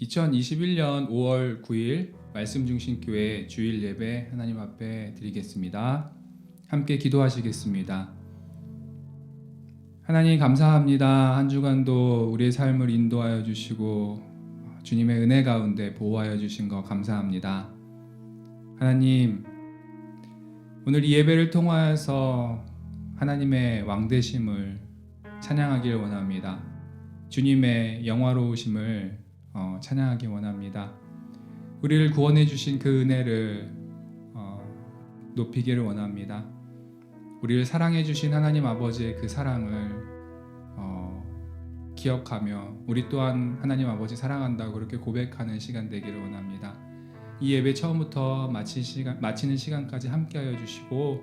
2021년 5월 9일 말씀중심교회 주일 예배 하나님 앞에 드리겠습니다. 함께 기도하시겠습니다. 하나님 감사합니다. 한 주간도 우리의 삶을 인도하여 주시고 주님의 은혜 가운데 보호하여 주신 것 감사합니다. 하나님, 오늘 이 예배를 통하여서 하나님의 왕되심을 찬양하길 원합니다. 주님의 영화로우심을 찬양하기 원합니다. 우리를 구원해 주신 그 은혜를 높이기를 원합니다. 우리를 사랑해 주신 하나님 아버지의 그 사랑을 기억하며 우리 또한 하나님 아버지 사랑한다고 그렇게 고백하는 시간 되기를 원합니다. 이 예배 처음부터 마치는 시간까지 함께하여 주시고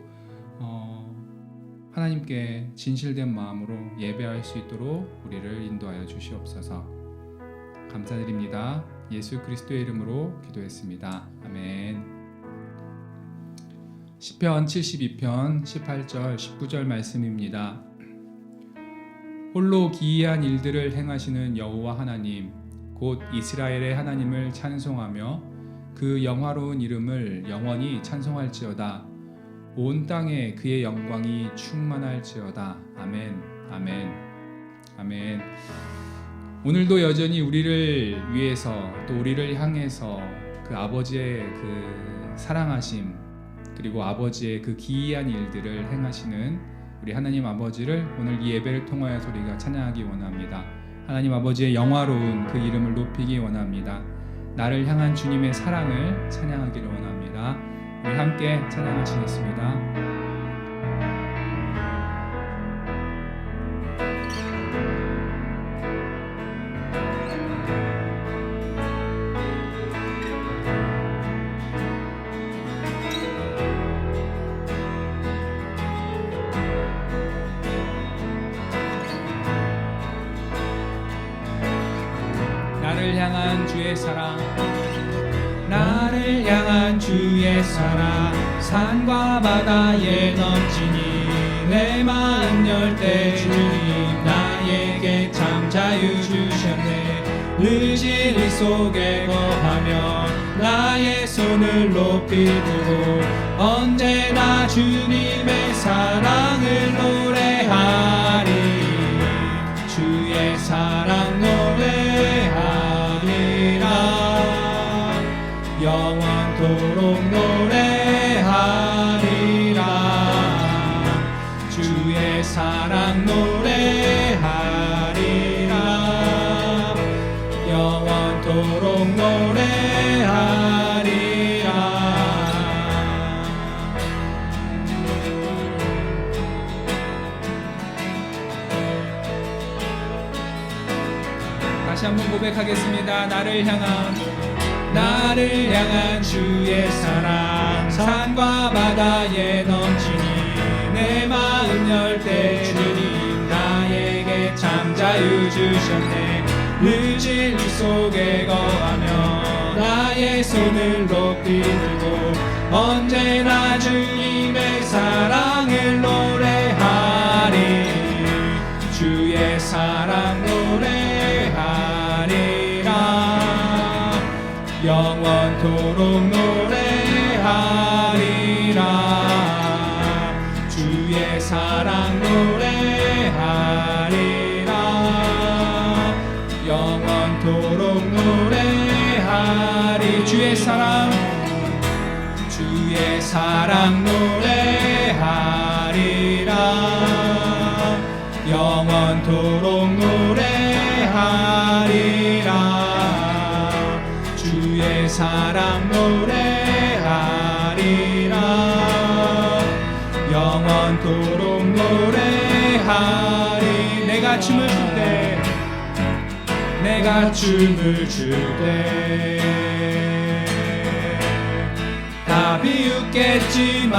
하나님께 진실된 마음으로 예배할 수 있도록 우리를 인도하여 주시옵소서. 감사드립니다. 예수 그리스도의 이름으로 기도했습니다. 아멘. 시편 72편 18절 19절 말씀입니다. 홀로 기이한 일들을 행하시는 여호와 하나님 곧 이스라엘의 하나님을 찬송하며 그 영화로운 이름을 영원히 찬송할지어다. 온 땅에 그의 영광이 충만할지어다. 아멘. 아멘. 아멘. 오늘도 여전히 우리를 위해서 또 우리를 향해서 그 아버지의 그 사랑하심 그리고 아버지의 그 기이한 일들을 행하시는 우리 하나님 아버지를 오늘 이 예배를 통하여서 우리가 찬양하기 원합니다. 하나님 아버지의 영화로운 그 이름을 높이기 원합니다. 나를 향한 주님의 사랑을 찬양하기를 원합니다. 우리 함께 찬양하시겠습니다. 나를 향한 주의 사랑, 나를 향한 주의 사랑, 산과 바다에 넘치니 내 마음 열 때 주님 나에게 참 자유 주셨네. 늦은 일 속에 거하며 나의 손을 높이 들고 언제나 주님의 사랑을 노래하리. 주의 사랑 노래하리라. 영원토록 노래하리라. 주의 사랑 노래하리라. 영원토록 노래하리라. 다시 한번 고백하겠습니다. 나를 향한 주의 사랑, 산과 바다에 넘치니 내 마음 열 때 주님 나에게 참 자유 주셨네. 늦은 일 속에 거하며 나의 손을 높이 들고 언제나 주님의 사랑을 노래하리. 주의 사랑 노래하리라. 영원토록 노래하리라. 주의 사랑 노래하리라. 영원토록 노래하리. 주의 사랑 노래하리라. 영원토록 노래하리라. 주의 사랑 노래하리라. 영원토록 노래하리. 내가 춤을 출 때 다 비웃겠지만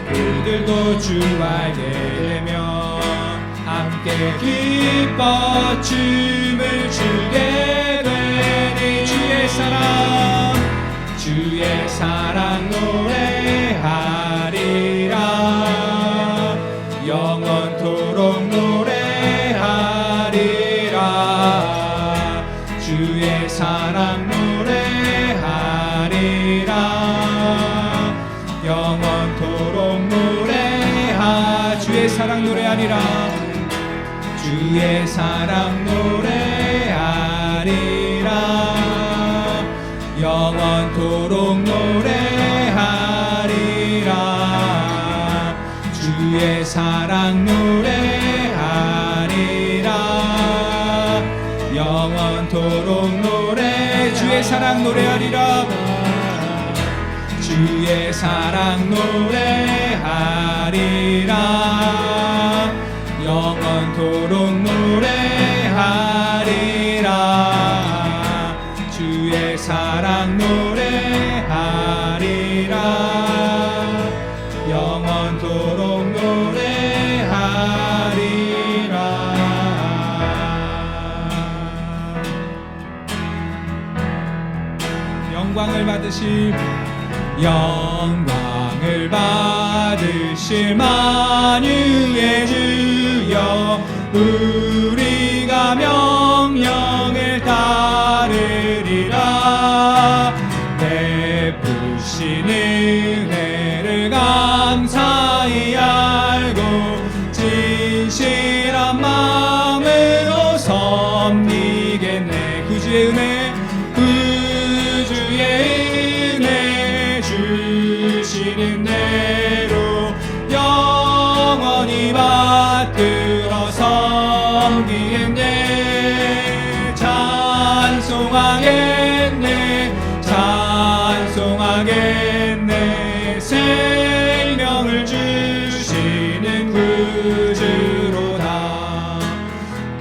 그들도 주 알게 되면 함께 기뻐 춤을 추게 되니. 주의 사랑 노래하리라. 영원토록 노래하리. 주의 사랑 노래하리라. 주의 사랑 노래하리라. 영원토록 노래하리라. 주의 사랑 노래하리라. 영원토록 노래. 주의 사랑 노래하리라. 주의 사랑 노래하리라. 영원토록 노래하리라. 주의 사랑 노래하리라. 영원토록 노래하리라. 영광을 받으실 영광을 받으실 만유의 주여, 우리가 명령을 따르리라. 베푸신 은혜를 감사히 알고 진실한 마음으로 섬기겠네. 구주의 은혜, 구주의 은혜 주시는 대로 영원히 받들어 섬기겠네. 찬송하겠네, 찬송하겠네. 생명을 주시는 구주로다.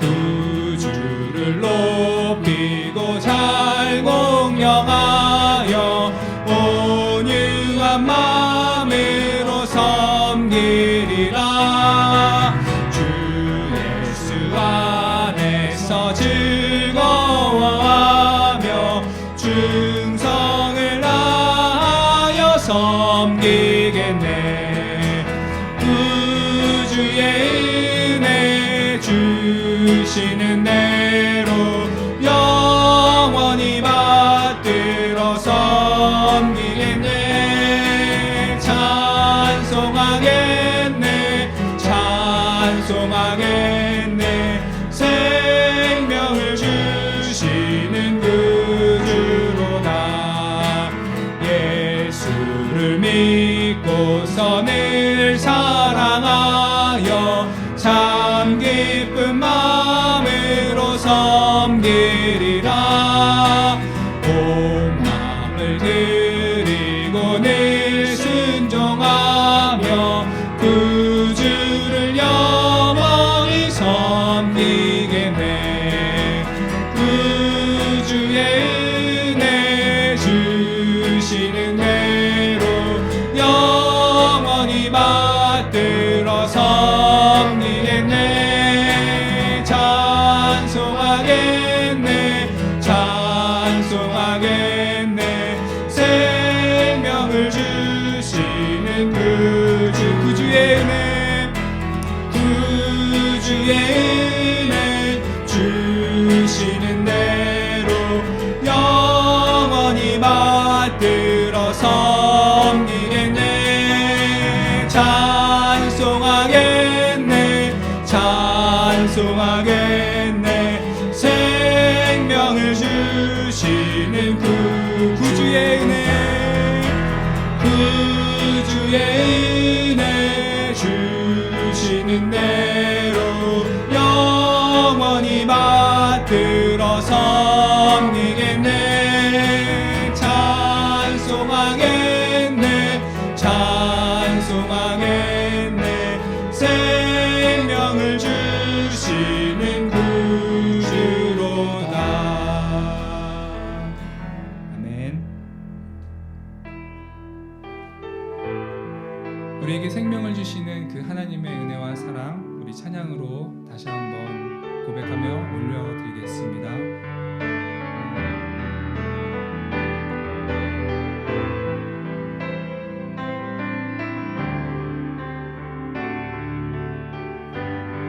구주를 높이고 잘 공경하여 온유한 마음으로 섬기리라. 주 예수 안에서 즐거워하며 충성을 다하여 섬기겠네. 구주의 은혜 주시는 대로 영원히 받들어 섬기겠네. 찬송하겠네, 찬송하겠네. 생명을 주시는 구주로다. 예수를 믿고서 늘 사랑하여 참 기쁜 마음으로 섬기리라. 온 마음을 드리고 늘 순종하며 구주를 영원히 섬기겠네. 구주의 은혜 주시는 대로 영원히 받들어 섬기겠네. 찬송하겠네, 찬송하겠네. 생명을 주시는 구주의 은혜, 구주의 은혜 주시는 대로 영원히 받들어 섬기겠네. 찬송하겠네, 찬송하겠네. 생명을 주시는 구주의 은혜, 구주의 은혜 주시는 대로 영원히 받들어 섬기겠네. 찬송하겠네, 찬송하겠네. 생명을 주시는 구주로다. 아멘. 우리에게 생명을 주시는 그 하나님의 은혜와 사랑, 우리 찬양으로 다시 한번 고백하며 올려드리겠습니다.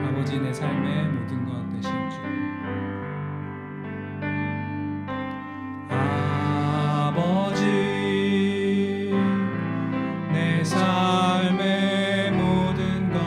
아버지, 내 삶의 모든 것 되신 주, 아버지, 내 삶의 모든 것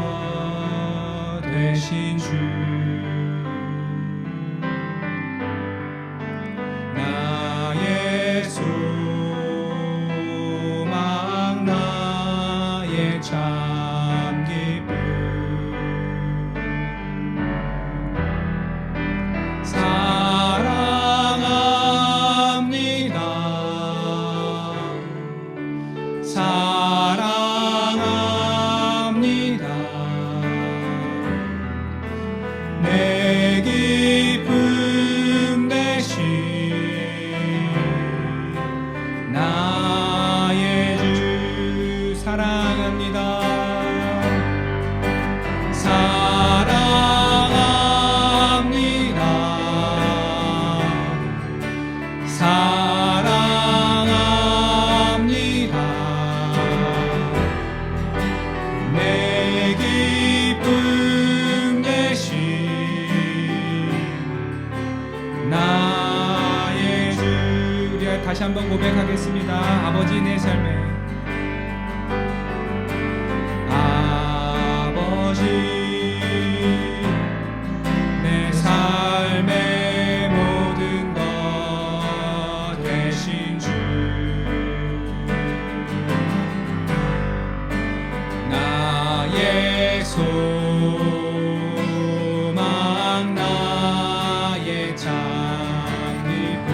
기쁨 되신 나의 주. 우리 다시 한번 고백하겠습니다. 아버지 내 삶에 아버지 내 삶의 모든 것 되신 주. 나의 소망 나의 장기쁨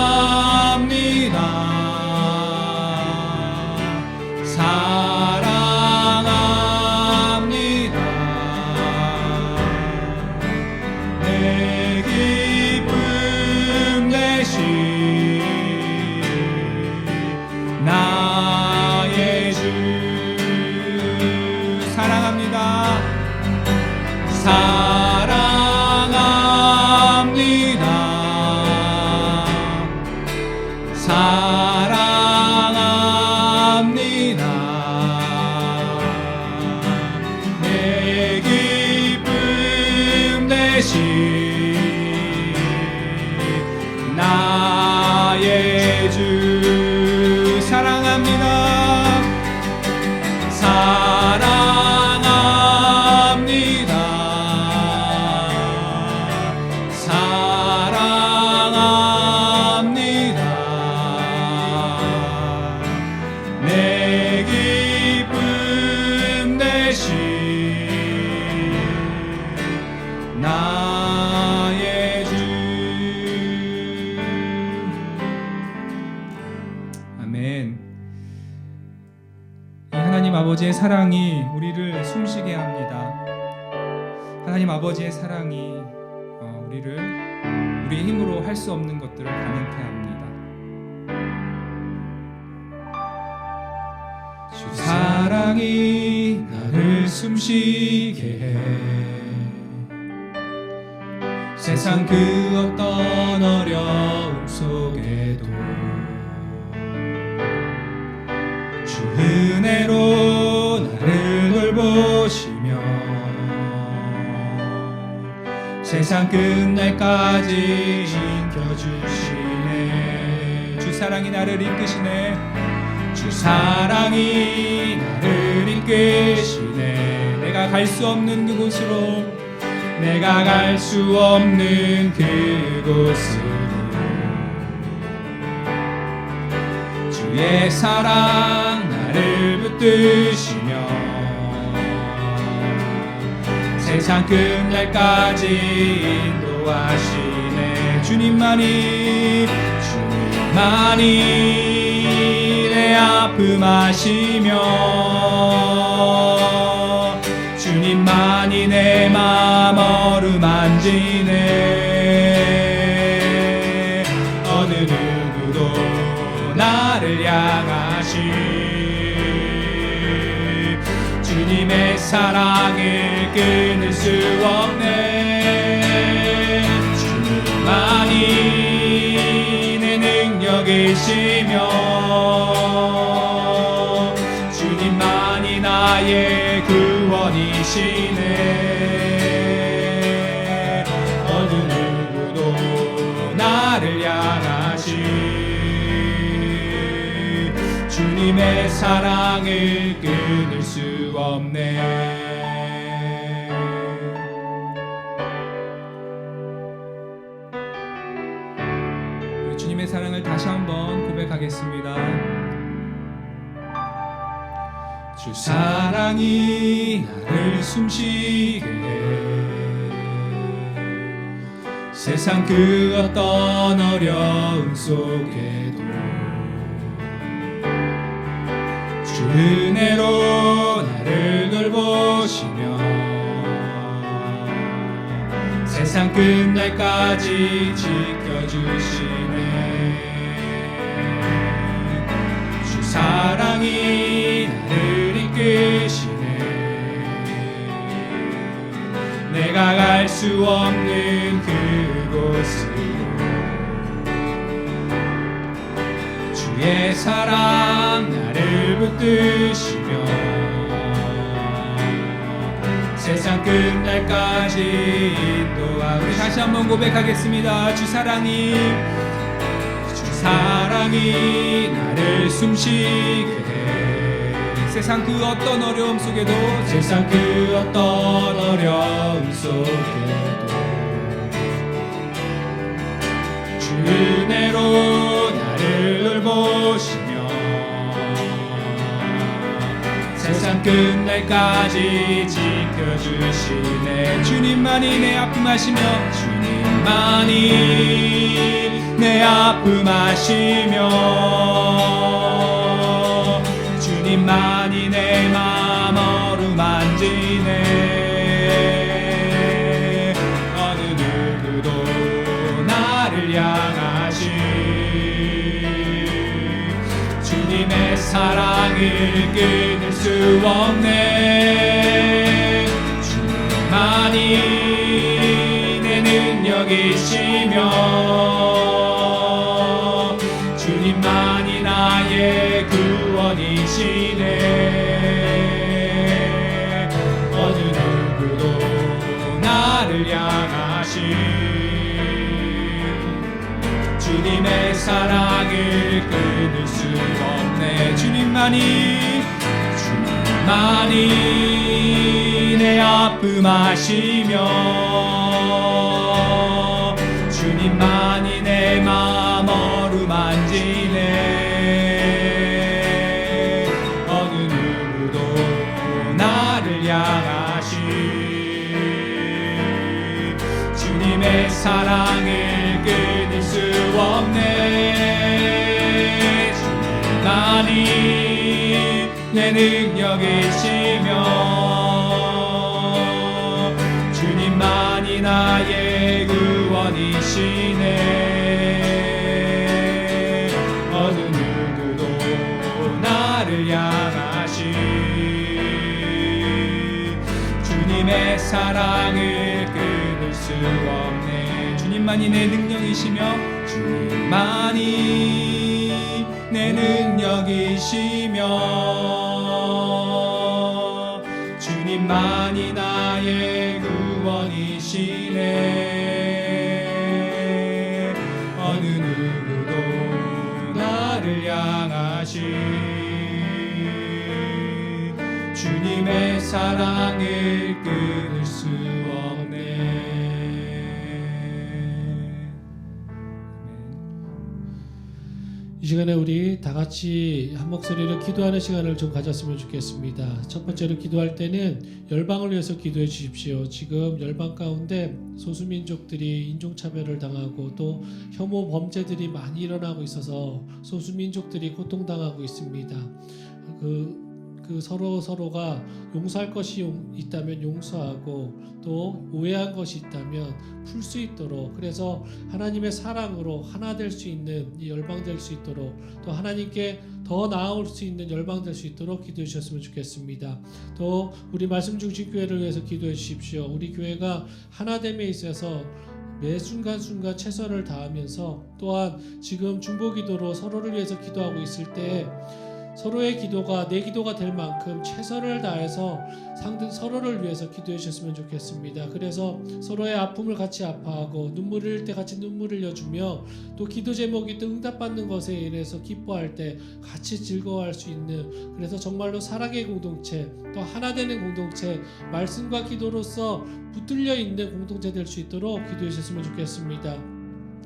사랑합니다. 사랑합니다. 내 기쁨 되신 나의 주. 사랑합니다. 사랑합니다. 사랑합니다. 내 기쁨 되신 나의 주. 사랑합니다. 사랑합니다. 사랑합니다. 내 기쁨 되신 나의 주. 아멘. 이 하나님 아버지의 사랑이 우리를 숨쉬게 합니다. 하나님 아버지의 사랑이 우리를 우리의 힘으로 할 수 없는 것들을 가능케 합니다. 주 사랑이 나를 숨쉬게 해 세상 그 어떤 어려움 속에도 주 은혜로 나를 돌보시며 세상 끝날까지 지켜주시네. 주 사랑이 나를 이끄시네. 주 사랑이 나를 이끄시네. 내가 갈 수 없는 그곳으로, 내가 갈 수 없는 그곳으로 주의 사랑 나를 붙드시며 세상 끝날까지 인도하시네. 주님만이 내 아픔 아시며 주님만이 내 맘 어루만지네. 어느 누구도 나를 향하시 주님의 사랑을 끊을 수 없네. 주님만이 내 능력이시며 주님만이 나의 구원이시네. 어느 누구도 나를 향하시 주님의 사랑을 끊을 수 없네. 우리 주님의 사랑을 다시 한번 고백하겠습니다. 주 사랑이 나를 숨쉬게 해 세상 그 어떤 어려움 속에도 주 은혜로 나를 돌보시며 세상 끝날까지 지켜주시네. 주 사랑이 나를 이끄시네. 내가 갈 수 없는 그곳으로 주의 사랑 나를 붙드시며 세상 끝날까지 인도하고. 우리 다시 한번 고백하겠습니다. 주 사랑이 나를 숨쉬게 해. 세상 그 어떤 어려움 속에도 주 은혜로 나를 돌보시며 세상 끝날까지 지켜주시네. 주님만이 내 아픔 아시며 주님만이 내 맘 어루만지네. 어느 누구도 나를 향하신 주님의 사랑을 끊을 수 없네. 주님만이 내 능력이시며 주님만이 나의 구원이시네. 어느 누구도 나를 향하신 주님의 사랑을 끊을 수 없네. 주님만이 내 아픔 아시며 주님만이 내 맘 어루만지네. 어느 누구도 나를 향하신 주님의 사랑을 끊을 수 없네. 주님만이 내 능력이시며 주님만이 나의 구원이시네. 어느 누구도 나를 향하신 주님의 사랑을 끊을 수 없네. 주님만이 내 능력이시며 주님만이 내 능력이시며 주님만이 나의 구원이시네. 어느 누구도 나를 향하신 주님의 사랑을 끊을 수 없네. 이 시간에 우리 다 같이 한 목소리로 기도하는 시간을 좀 가졌으면 좋겠습니다. 첫 번째로 기도할 때는 열방을 위해서 기도해 주십시오. 지금 열방 가운데 소수민족들이 인종차별을 당하고 또 혐오 범죄들이 많이 일어나고 있어서 소수민족들이 고통당하고 있습니다. 그 서로가 용서할 것이 있다면 용서하고 또 오해한 것이 있다면 풀 수 있도록, 그래서 하나님의 사랑으로 하나 될 수 있는 이 열방 될 수 있도록, 또 하나님께 더 나아올 수 있는 열방 될 수 있도록 기도해 주셨으면 좋겠습니다. 또 우리 말씀 중심 교회를 위해서 기도해 주십시오. 우리 교회가 하나됨에 있어서 매 순간순간 최선을 다하면서 또한 지금 중보기도로 서로를 위해서 기도하고 있을 때 서로의 기도가 내 기도가 될 만큼 최선을 다해서 서로를 위해서 기도해 주셨으면 좋겠습니다. 그래서 서로의 아픔을 같이 아파하고 눈물 흘릴 때 같이 눈물 흘려주며 또 기도 제목이 또 응답받는 것에 인해서 기뻐할 때 같이 즐거워할 수 있는, 그래서 정말로 사랑의 공동체, 또 하나 되는 공동체, 말씀과 기도로서 붙들려 있는 공동체 될 수 있도록 기도해 주셨으면 좋겠습니다.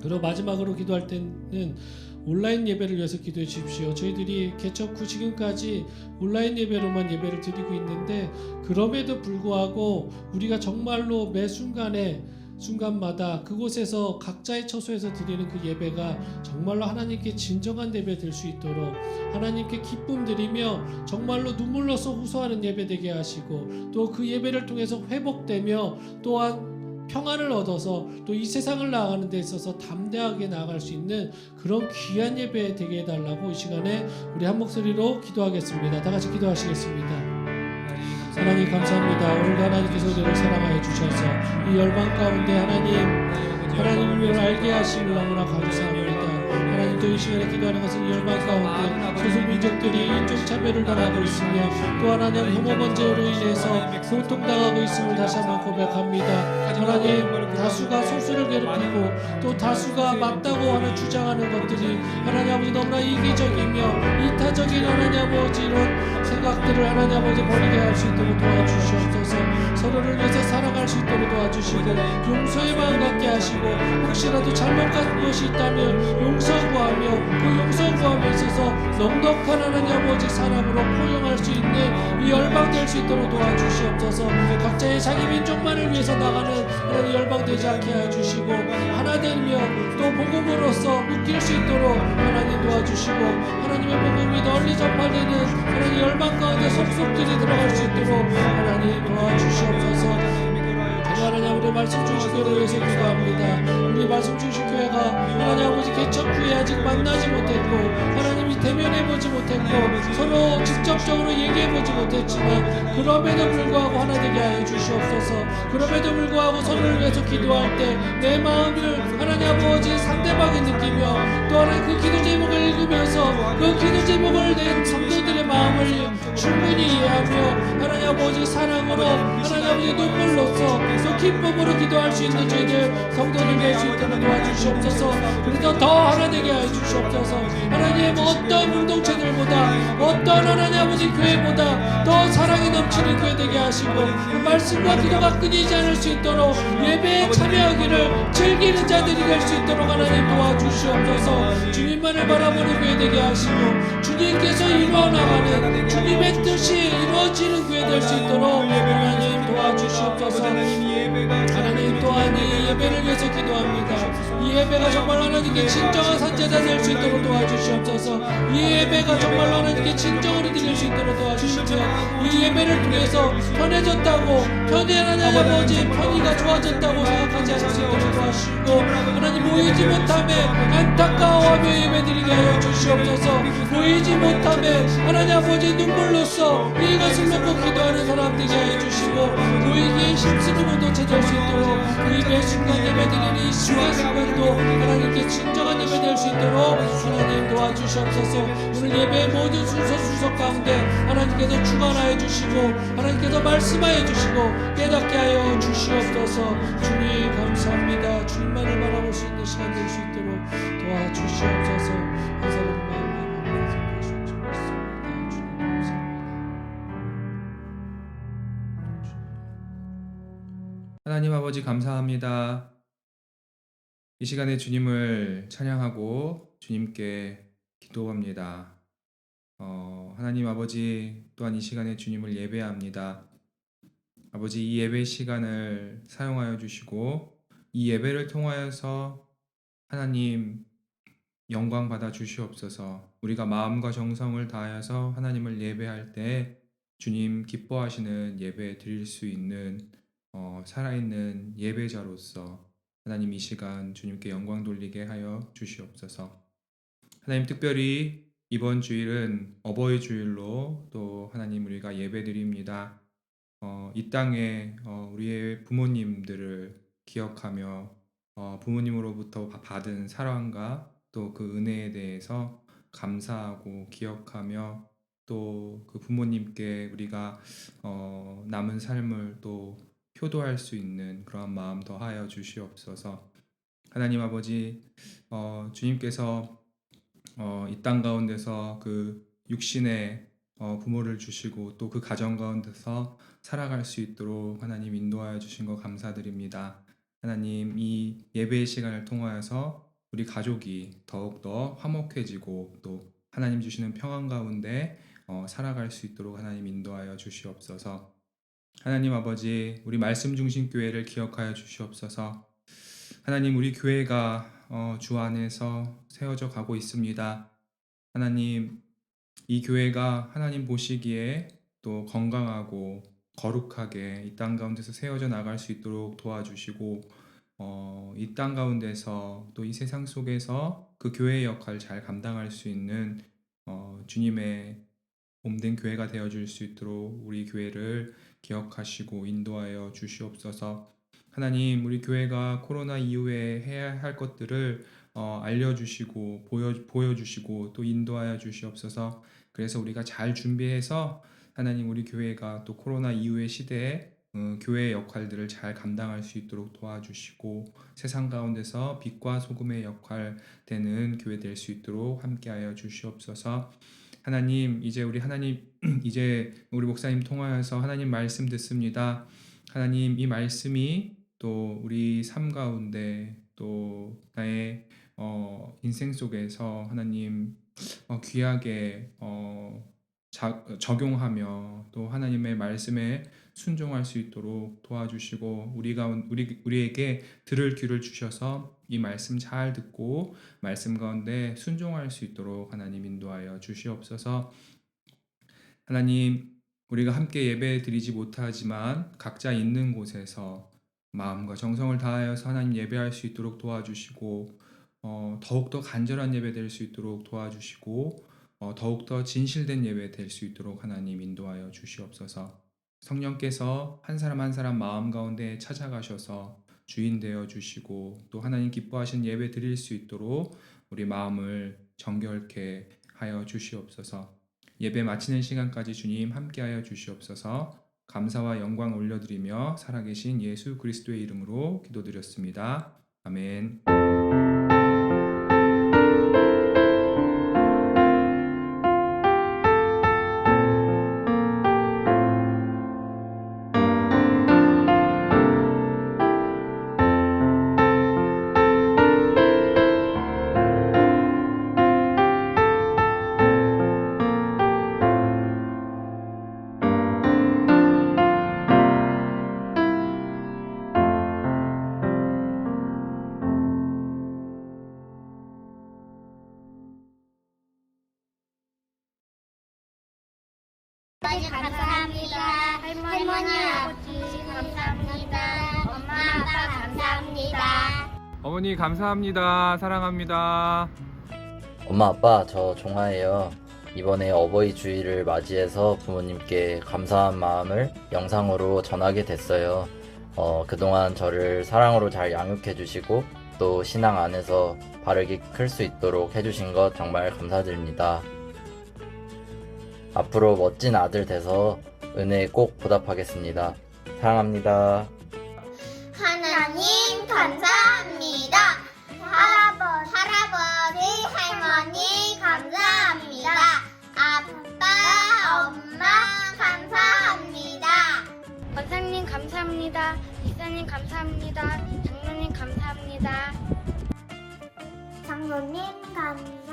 그리고 마지막으로 기도할 때는 온라인 예배를 위해서 기도해 주십시오. 저희들이 개척 후 지금까지 온라인 예배로만 예배를 드리고 있는데, 그럼에도 불구하고 우리가 정말로 매 순간마다 그곳에서 각자의 처소에서 드리는 그 예배가 정말로 하나님께 진정한 예배 될 수 있도록, 하나님께 기쁨 드리며 정말로 눈물로써 호소하는 예배 되게 하시고, 또 그 예배를 통해서 회복되며 또한 평안을 얻어서 또 이 세상을 나아가는 데 있어서 담대하게 나아갈 수 있는 그런 귀한 예배 되게 해달라고 이 시간에 우리 한 목소리로 기도하겠습니다. 다 같이 기도하시겠습니다. 하나님 감사합니다. 오늘도 하나님께서 우리를 사랑하여 주셔서 이 열방 가운데 하나님을 알게 하심을 너무나 감사합니다. 하나님 또 이 시간에 기도하는 것은 이 열방 가운데 소수 민족들이 인종차별을 당하고 있으며 또 하나님 혐오 범죄로 인해서 고통당하고 있음을 다시 한번 고백합니다. 하나님 다수가 소수를 괴롭히고 또 다수가 맞다고 하는 주장하는 것들이 하나님 아버지 너무나 이기적이며 이타적인 하나님 아버지 이런 생각들을 하나님 아버지 버리게 할 수 있도록 도와주시옵소서. 서로를 위해서 살아갈 수 있도록 도와주시고 용서의 마음 갖게 하시고 혹시라도 잘못한 것이 있다면 용서 구하며 그 용서 구함에 있어서 넉넉한 하나님 아버지 사랑으로 포용할 수 있는 이 열방될 수 있도록 도와주시옵소서. 각자의 자기 민족만을 위해서 나가는 하나님 열방되지 않게 해주시고 하나 되며 또 복음으로써 묶일 수 있도록 하나님 도와주시고 하나님의 복음이 널리 전파되는 하나님 열방 가운데 속속들이 들어갈 수 있도록 하나님 도와주시옵소서. 하나님 우리 말씀 주신 교회를 위해서 기도합니다. 우리 말씀 주신 교회가 하나님 아버지 개척 후에 아직 만나지 못했고 하나님이 대면해보지 못했고 서로 직접적으로 얘기해보지 못했지만 그럼에도 불구하고 하나 되게 하여 주시옵소서. 그럼에도 불구하고 서로를 위해서 기도할 때 내 마음을 하나님 아버지 상대방이 느끼며 또 하나님 그 기도 제목을 읽으면서 그 기도 제목을 낸 성도들의 마음을 충분히 이해하며 하나님 아버지 사랑으로 하나님 아버지 눈물로써 또 기쁨으로 기도할 수 있는 저희들 성도들 될 수 있도록 도와주시옵소서. 그래서 더 하나 되게 하여 주시옵소서. 하나님 어떤 공동체들보다 어떤 하나님 아버지 교회보다 더 사랑이 넘치는 교회 되게 하시고 그 말씀과 기도가 끊이지 않을 수 있도록 예배에 참여하기를 즐기는 자들이 될 수 있도록 하나님 도와주시옵소서. 주님만을 바라보는 교회 되게 하시고 주님께서 이루어 나가는 주님의 뜻이 이루어지는 교회 될 수 있도록 하나님 도와주시옵소서. 하나님 또한 이 예배를 위해서 기도합니다. 이 예배가 정말 하나님께 진정한 산제자 될 수 있도록 도와주시옵소서. 이 예배가 정말 하나님께 진정으로 드릴 수 있도록 도와주시며 이 예배를 통해서 편해졌다고 편히 하나님 아버지 편의가 좋아졌다고 생각하지 않을 수 있도록 도와주시고 하나님 모이지 못함에 안타까워하며 예배드리게 하여 주시옵소서. 모이지 못함에 하나님 아버지 눈물로써 이것을 놓고 기도하는 사람 되게 하여 주시고 모이기에 힘쓰는 공동체 될 수 있도록 이 매 순간 예배드리는 이 순간순간도 하나님께 진정한 예배 될 수 있도록 하나님 도와주시옵소서. 오늘 예배의 모든 순서 수석 가운데 하나님께서 주관하여 주시고 하나님께서 말씀하여 주시고 깨닫게 하여 주시옵소서. 주님 감사합니다. 주님만을 바라볼 수 있는 시간 될 수 있도록 도와주시옵소서. 항상 우리 마음에 주님 감사합니다. 하나님 아버지 감사합니다. 이 시간에 주님을 찬양하고 주님께 기도합니다. 하나님 아버지 또한 이 시간에 주님을 예배합니다. 아버지 이 예배 시간을 사용하여 주시고 이 예배를 통하여서 하나님 영광 받아 주시옵소서. 우리가 마음과 정성을 다하여서 하나님을 예배할 때 주님 기뻐하시는 예배 드릴 수 있는 살아있는 예배자로서 하나님 이 시간 주님께 영광 돌리게 하여 주시옵소서. 하나님 특별히 이번 주일은 어버이 주일로 또 하나님 우리가 예배 드립니다. 이 땅에 우리의 부모님들을 기억하며 부모님으로부터 받은 사랑과 또 그 은혜에 대해서 감사하고 기억하며 또 그 부모님께 우리가 남은 삶을 또 효도할 수 있는 그러한 마음 더하여 주시옵소서. 하나님 아버지 주님께서 이 땅 가운데서 그 육신의 부모를 주시고 또 그 가정 가운데서 살아갈 수 있도록 하나님 인도하여 주신 것 감사드립니다. 하나님 이 예배의 시간을 통하여서 우리 가족이 더욱더 화목해지고 또 하나님 주시는 평안 가운데 살아갈 수 있도록 하나님 인도하여 주시옵소서. 하나님 아버지 우리 말씀 중심 교회를 기억하여 주시옵소서. 하나님 우리 교회가 주 안에서 세워져 가고 있습니다. 하나님 이 교회가 하나님 보시기에 또 건강하고 거룩하게 이 땅 가운데서 세워져 나갈 수 있도록 도와주시고 이 땅 가운데서 또 이 세상 속에서 그 교회의 역할을 잘 감당할 수 있는 주님의 몸된 교회가 되어줄 수 있도록 우리 교회를 기억하시고 인도하여 주시옵소서. 하나님 우리 교회가 코로나 이후에 해야 할 것들을 알려주시고 보여주시고 또 인도하여 주시옵소서. 그래서 우리가 잘 준비해서 하나님 우리 교회가 또 코로나 이후의 시대에 교회의 역할들을 잘 감당할 수 있도록 도와주시고 세상 가운데서 빛과 소금의 역할 되는 교회 될 수 있도록 함께하여 주시옵소서. 하나님 이제 이제 우리 목사님 통하여서 하나님 말씀 듣습니다. 하나님 이 말씀이 또 우리 삶 가운데 또 나의 인생 속에서 하나님 귀하게 적용하며 또 하나님의 말씀에 순종할 수 있도록 도와주시고 우리에게 들을 귀를 주셔서 이 말씀 잘 듣고 말씀 가운데 순종할 수 있도록 하나님 인도하여 주시옵소서. 하나님 우리가 함께 예배 드리지 못하지만 각자 있는 곳에서 마음과 정성을 다하여서 하나님 예배할 수 있도록 도와주시고 더욱더 간절한 예배 될 수 있도록 도와주시고 더욱더 진실된 예배 될 수 있도록 하나님 인도하여 주시옵소서. 성령께서 한 사람 한 사람 마음 가운데 찾아가셔서 주인 되어 주시고 또 하나님 기뻐하시는 예배 드릴 수 있도록 우리 마음을 정결케 하여 주시옵소서. 예배 마치는 시간까지 주님 함께하여 주시옵소서. 감사와 영광 올려드리며 살아계신 예수 그리스도의 이름으로 기도드렸습니다. 아멘. 아버지 감사합니다. 할머니 아버지 감사합니다. 엄마 아빠 감사합니다. 어머니 감사합니다. 사랑합니다. 엄마 아빠 저 종아예요. 이번에 어버이 주일을 맞이해서 부모님께 감사한 마음을 영상으로 전하게 됐어요. 그동안 저를 사랑으로 잘 양육해 주시고 또 신앙 안에서 바르게 클 수 있도록 해주신 것 정말 감사드립니다. 앞으로 멋진 아들 돼서 은혜에 꼭 보답하겠습니다. 사랑합니다. 하나님 감사합니다. 할아버지 할머니 감사합니다. 아빠 엄마 감사합니다. 원장님 감사합니다. 이사님 감사합니다. 장로님 감사합니다. 장로님 감사합니다.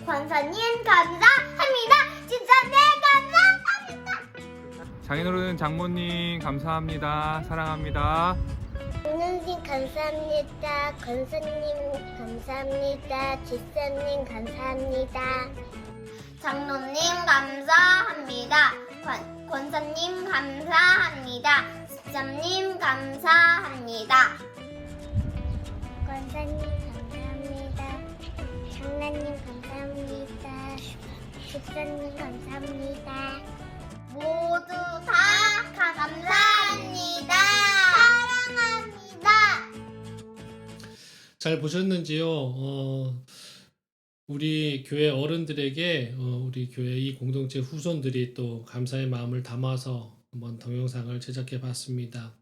권사님 감사합니다. 집사님 감사합니다. 장인어른 장모님 감사합니다. 사랑합니다. 장로님 감사합니다. 권사님 감사합니다. 집사님 감사합니다. 장로님 감사합니다. 권사님 감사합니다. 집사님 감사합니다. 권사님 감사합니다. 장로님 감사합니다. 집사님 감사합니다. 모두 다 감사합니다. 사랑합니다. 잘 보셨는지요? 우리 교회 어른들에게 우리 교회 이 공동체 후손들이 또 감사의 마음을 담아서 한번 동영상을 제작해 봤습니다.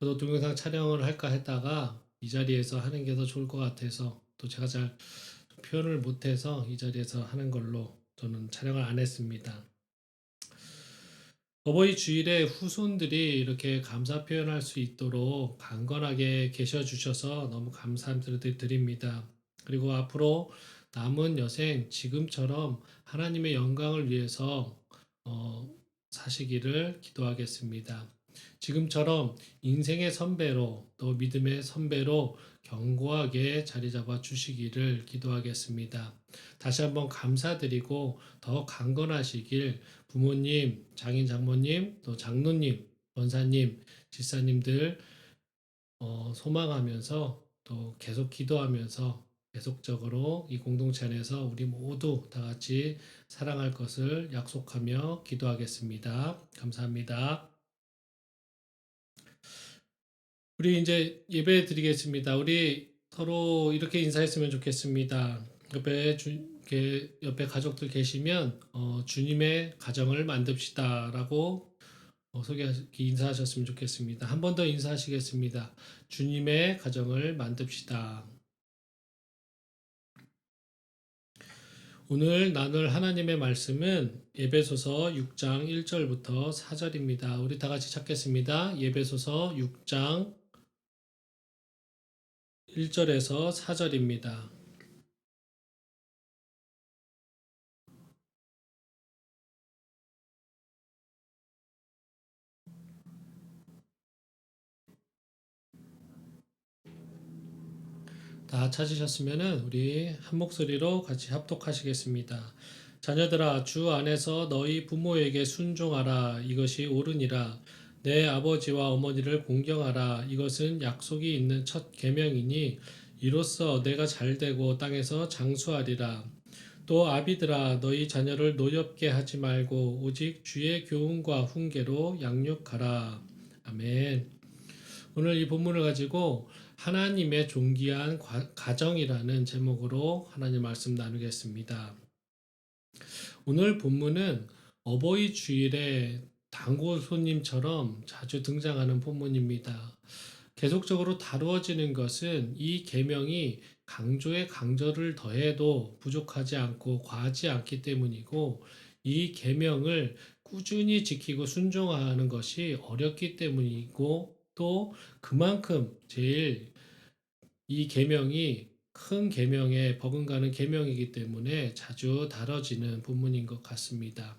저도 동영상 촬영을 할까 했다가 이 자리에서 하는 게 더 좋을 것 같아서 또 제가 잘 표현을 못해서 이 자리에서 하는 걸로 저는 촬영을 안 했습니다. 어버이 주일에 후손들이 이렇게 감사 표현할 수 있도록 강건하게 계셔 주셔서 너무 감사드립니다. 그리고 앞으로 남은 여생 지금처럼 하나님의 영광을 위해서 사시기를 기도하겠습니다. 지금처럼 인생의 선배로 또 믿음의 선배로 견고하게 자리 잡아 주시기를 기도하겠습니다. 다시 한번 감사드리고 더 강건하시길 부모님, 장인 장모님, 또 장로님, 권사님, 집사님들 소망하면서 또 계속 기도하면서 계속적으로 이 공동체 안에서 우리 모두 다 같이 사랑할 것을 약속하며 기도하겠습니다. 감사합니다. 우리 이제 예배 드리겠습니다. 우리 서로 이렇게 인사했으면 좋겠습니다. 옆에 가족들 계시면 주님의 가정을 만듭시다라고 인사하셨으면 좋겠습니다. 한 번 더 인사하시겠습니다. 주님의 가정을 만듭시다. 오늘 나눌 하나님의 말씀은 에베소서 6장 1절부터 4절입니다. 우리 다 같이 찾겠습니다. 에베소서 6장 1절에서 4절입니다. 다 찾으셨으면 우리 한 목소리로 같이 합독하시겠습니다. 자녀들아, 주 안에서 너희 부모에게 순종하라. 이것이 옳으니라. 내 아버지와 어머니를 공경하라. 이것은 약속이 있는 첫 계명이니 이로써 내가 잘되고 땅에서 장수하리라. 또 아비들아, 너희 자녀를 노엽게 하지 말고 오직 주의 교훈과 훈계로 양육하라. 아멘. 오늘 이 본문을 가지고 하나님의 존귀한 가정이라는 제목으로 하나님 말씀 나누겠습니다. 오늘 본문은 어버이 주일에 단골 손님처럼 자주 등장하는 본문입니다. 계속적으로 다루어지는 것은 이 계명이 강조에 강조를 더해도 부족하지 않고 과하지 않기 때문이고, 이 계명을 꾸준히 지키고 순종하는 것이 어렵기 때문이고, 또 그만큼 제일 이 계명이 큰 계명에 버금가는 계명이기 때문에 자주 다뤄지는 본문인 것 같습니다.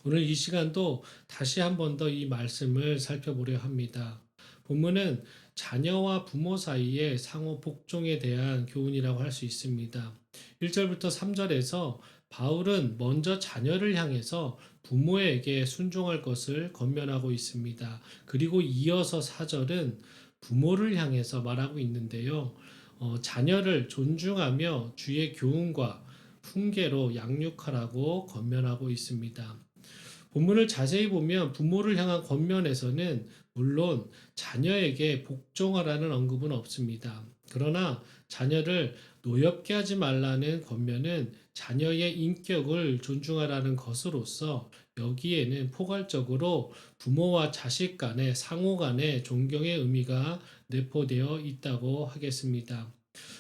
오늘 이 시간도 다시 한 번 더 이 말씀을 살펴보려 합니다. 본문은 자녀와 부모 사이의 상호 복종에 대한 교훈이라고 할 수 있습니다. 1절부터 3절에서 바울은 먼저 자녀를 향해서 부모에게 순종할 것을 권면하고 있습니다. 그리고 이어서 4절은 부모를 향해서 말하고 있는데요. 자녀를 존중하며 주의 교훈과 훈계로 양육하라고 권면하고 있습니다. 본문을 자세히 보면 부모를 향한 권면에서는 물론 자녀에게 복종하라는 언급은 없습니다. 그러나 자녀를 노엽게 하지 말라는 권면은 자녀의 인격을 존중하라는 것으로서 여기에는 포괄적으로 부모와 자식 간의 상호 간의 존경의 의미가 내포되어 있다고 하겠습니다.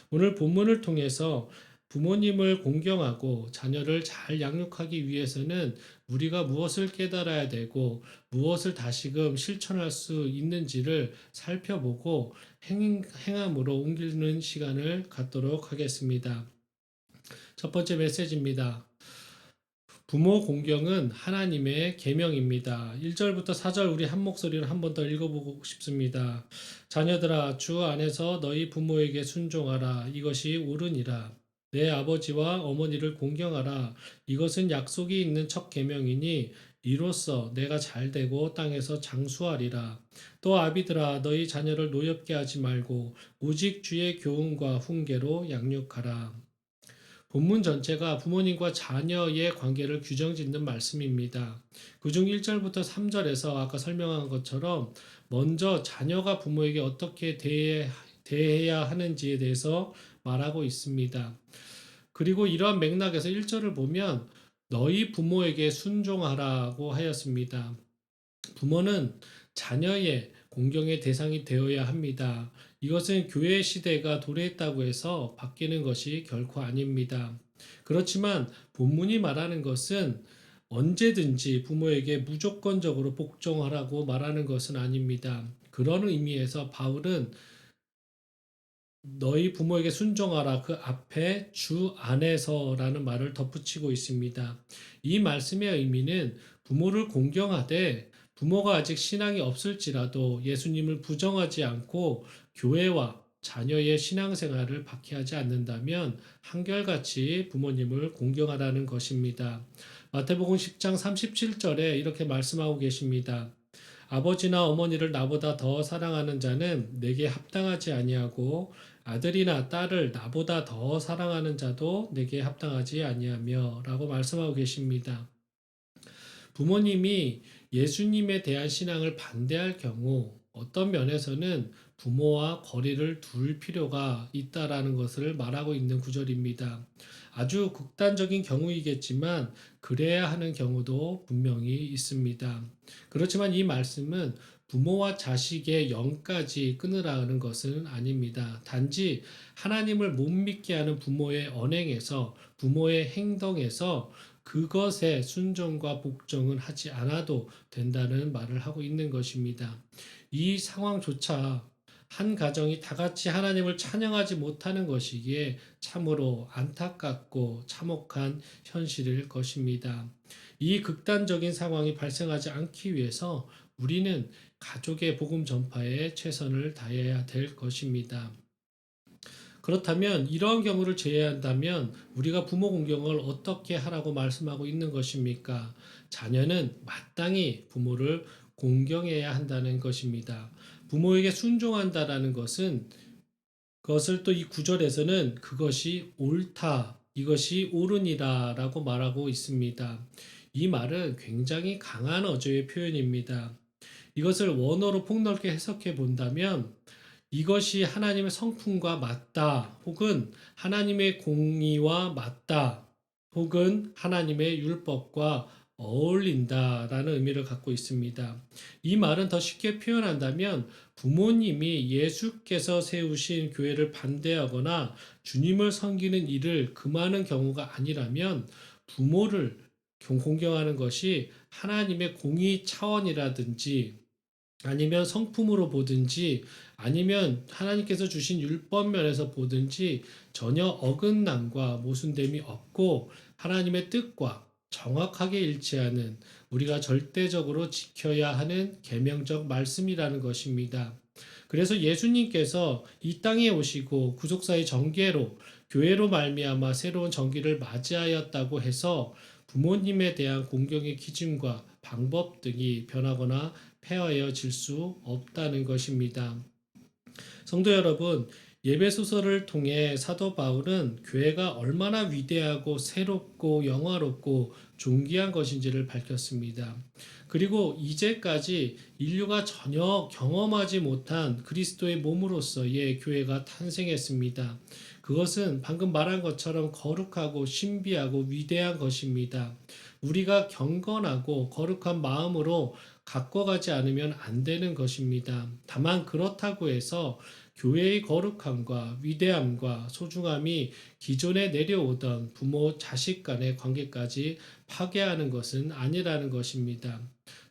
오늘 본문을 통해서 부모님을 공경하고 자녀를 잘 양육하기 위해서는 우리가 무엇을 깨달아야 되고 무엇을 다시금 실천할 수 있는지를 살펴보고 행함으로 옮기는 시간을 갖도록 하겠습니다. 첫 번째 메시지입니다. 부모 공경은 하나님의 계명입니다. 1절부터 4절 우리 한 목소리로 한 번 더 읽어보고 싶습니다. 자녀들아, 주 안에서 너희 부모에게 순종하라. 이것이 옳으니라. 내 아버지와 어머니를 공경하라. 이것은 약속이 있는 첫 계명이니 이로써 내가 잘되고 땅에서 장수하리라. 또 아비들아, 너희 자녀를 노엽게 하지 말고 오직 주의 교훈과 훈계로 양육하라. 본문 전체가 부모님과 자녀의 관계를 규정짓는 말씀입니다. 그중 1절부터 3절에서 아까 설명한 것처럼 먼저 자녀가 부모에게 어떻게 대해야 하는지에 대해서 말하고 있습니다. 그리고 이러한 맥락에서 1절을 보면 너희 부모에게 순종하라고 하였습니다. 부모는 자녀의 공경의 대상이 되어야 합니다. 이것은 교회 시대가 도래했다고 해서 바뀌는 것이 결코 아닙니다. 그렇지만 본문이 말하는 것은 언제든지 부모에게 무조건적으로 복종하라고 말하는 것은 아닙니다. 그런 의미에서 바울은 너희 부모에게 순종하라 그 앞에 주 안에서라는 말을 덧붙이고 있습니다. 이 말씀의 의미는 부모를 공경하되 부모가 아직 신앙이 없을지라도 예수님을 부정하지 않고 교회와 자녀의 신앙생활을 박해하지 않는다면 한결같이 부모님을 공경하라는 것입니다. 마태복음 10장 37절에 이렇게 말씀하고 계십니다. 아버지나 어머니를 나보다 더 사랑하는 자는 내게 합당하지 아니하고 아들이나 딸을 나보다 더 사랑하는 자도 내게 합당하지 아니하며 라고 말씀하고 계십니다. 부모님이 예수님에 대한 신앙을 반대할 경우 어떤 면에서는 부모와 거리를 둘 필요가 있다라는 것을 말하고 있는 구절입니다. 아주 극단적인 경우이겠지만 그래야 하는 경우도 분명히 있습니다. 그렇지만 이 말씀은 부모와 자식의 영까지 끊으라는 것은 아닙니다. 단지 하나님을 못 믿게 하는 부모의 언행에서, 부모의 행동에서 그것에 순종과 복종은 하지 않아도 된다는 말을 하고 있는 것입니다. 이 상황조차 한 가정이 다 같이 하나님을 찬양하지 못하는 것이기에 참으로 안타깝고 참혹한 현실일 것입니다. 이 극단적인 상황이 발생하지 않기 위해서 우리는 가족의 복음 전파에 최선을 다해야 될 것입니다. 그렇다면 이러한 경우를 제외한다면 우리가 부모 공경을 어떻게 하라고 말씀하고 있는 것입니까? 자녀는 마땅히 부모를 공경해야 한다는 것입니다. 부모에게 순종한다라는 것을 또 이 구절에서는 그것이 옳다, 이것이 옳으니라라고 말하고 있습니다. 이 말은 굉장히 강한 어조의 표현입니다. 이것을 원어로 폭넓게 해석해 본다면 이것이 하나님의 성품과 맞다, 혹은 하나님의 공의와 맞다, 혹은 하나님의 율법과 어울린다라는 의미를 갖고 있습니다. 이 말은 더 쉽게 표현한다면 부모님이 예수께서 세우신 교회를 반대하거나 주님을 섬기는 일을 금하는 경우가 아니라면 부모를 공경하는 것이 하나님의 공의 차원이라든지 아니면 성품으로 보든지 아니면 하나님께서 주신 율법 면에서 보든지 전혀 어긋남과 모순됨이 없고 하나님의 뜻과 정확하게 일치하는 우리가 절대적으로 지켜야 하는 계명적 말씀이라는 것입니다. 그래서 예수님께서 이 땅에 오시고 구속사의 전개로 교회로 말미암아 새로운 전기를 맞이하였다고 해서 부모님에 대한 공경의 기준과 방법 등이 변하거나 폐허해질 수 없다는 것입니다. 성도 여러분, 예배소설을 통해 사도 바울은 교회가 얼마나 위대하고 새롭고 영화롭고 존귀한 것인지를 밝혔습니다. 그리고 이제까지 인류가 전혀 경험하지 못한 그리스도의 몸으로서의 교회가 탄생했습니다. 그것은 방금 말한 것처럼 거룩하고 신비하고 위대한 것입니다. 우리가 경건하고 거룩한 마음으로 갖고 가지 않으면 안 되는 것입니다. 다만 그렇다고 해서 교회의 거룩함과 위대함과 소중함이 기존에 내려오던 부모 자식 간의 관계까지 파괴하는 것은 아니라는 것입니다.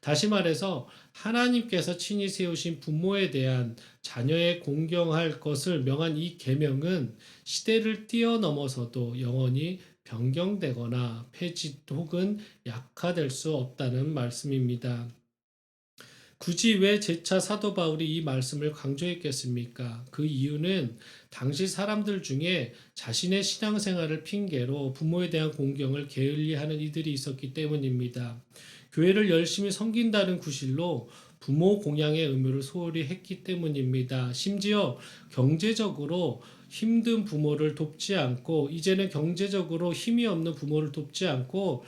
다시 말해서 하나님께서 친히 세우신 부모에 대한 자녀의 공경할 것을 명한 이 계명은 시대를 뛰어넘어서도 영원히 변경되거나 폐지 혹은 약화될 수 없다는 말씀입니다. 굳이 왜 재차 사도 바울이 이 말씀을 강조했겠습니까? 그 이유는 당시 사람들 중에 자신의 신앙생활을 핑계로 부모에 대한 공경을 게을리하는 이들이 있었기 때문입니다. 교회를 열심히 섬긴다는 구실로 부모 공양의 의무를 소홀히 했기 때문입니다. 심지어 경제적으로 힘든 부모를 돕지 않고 이제는 경제적으로 힘이 없는 부모를 돕지 않고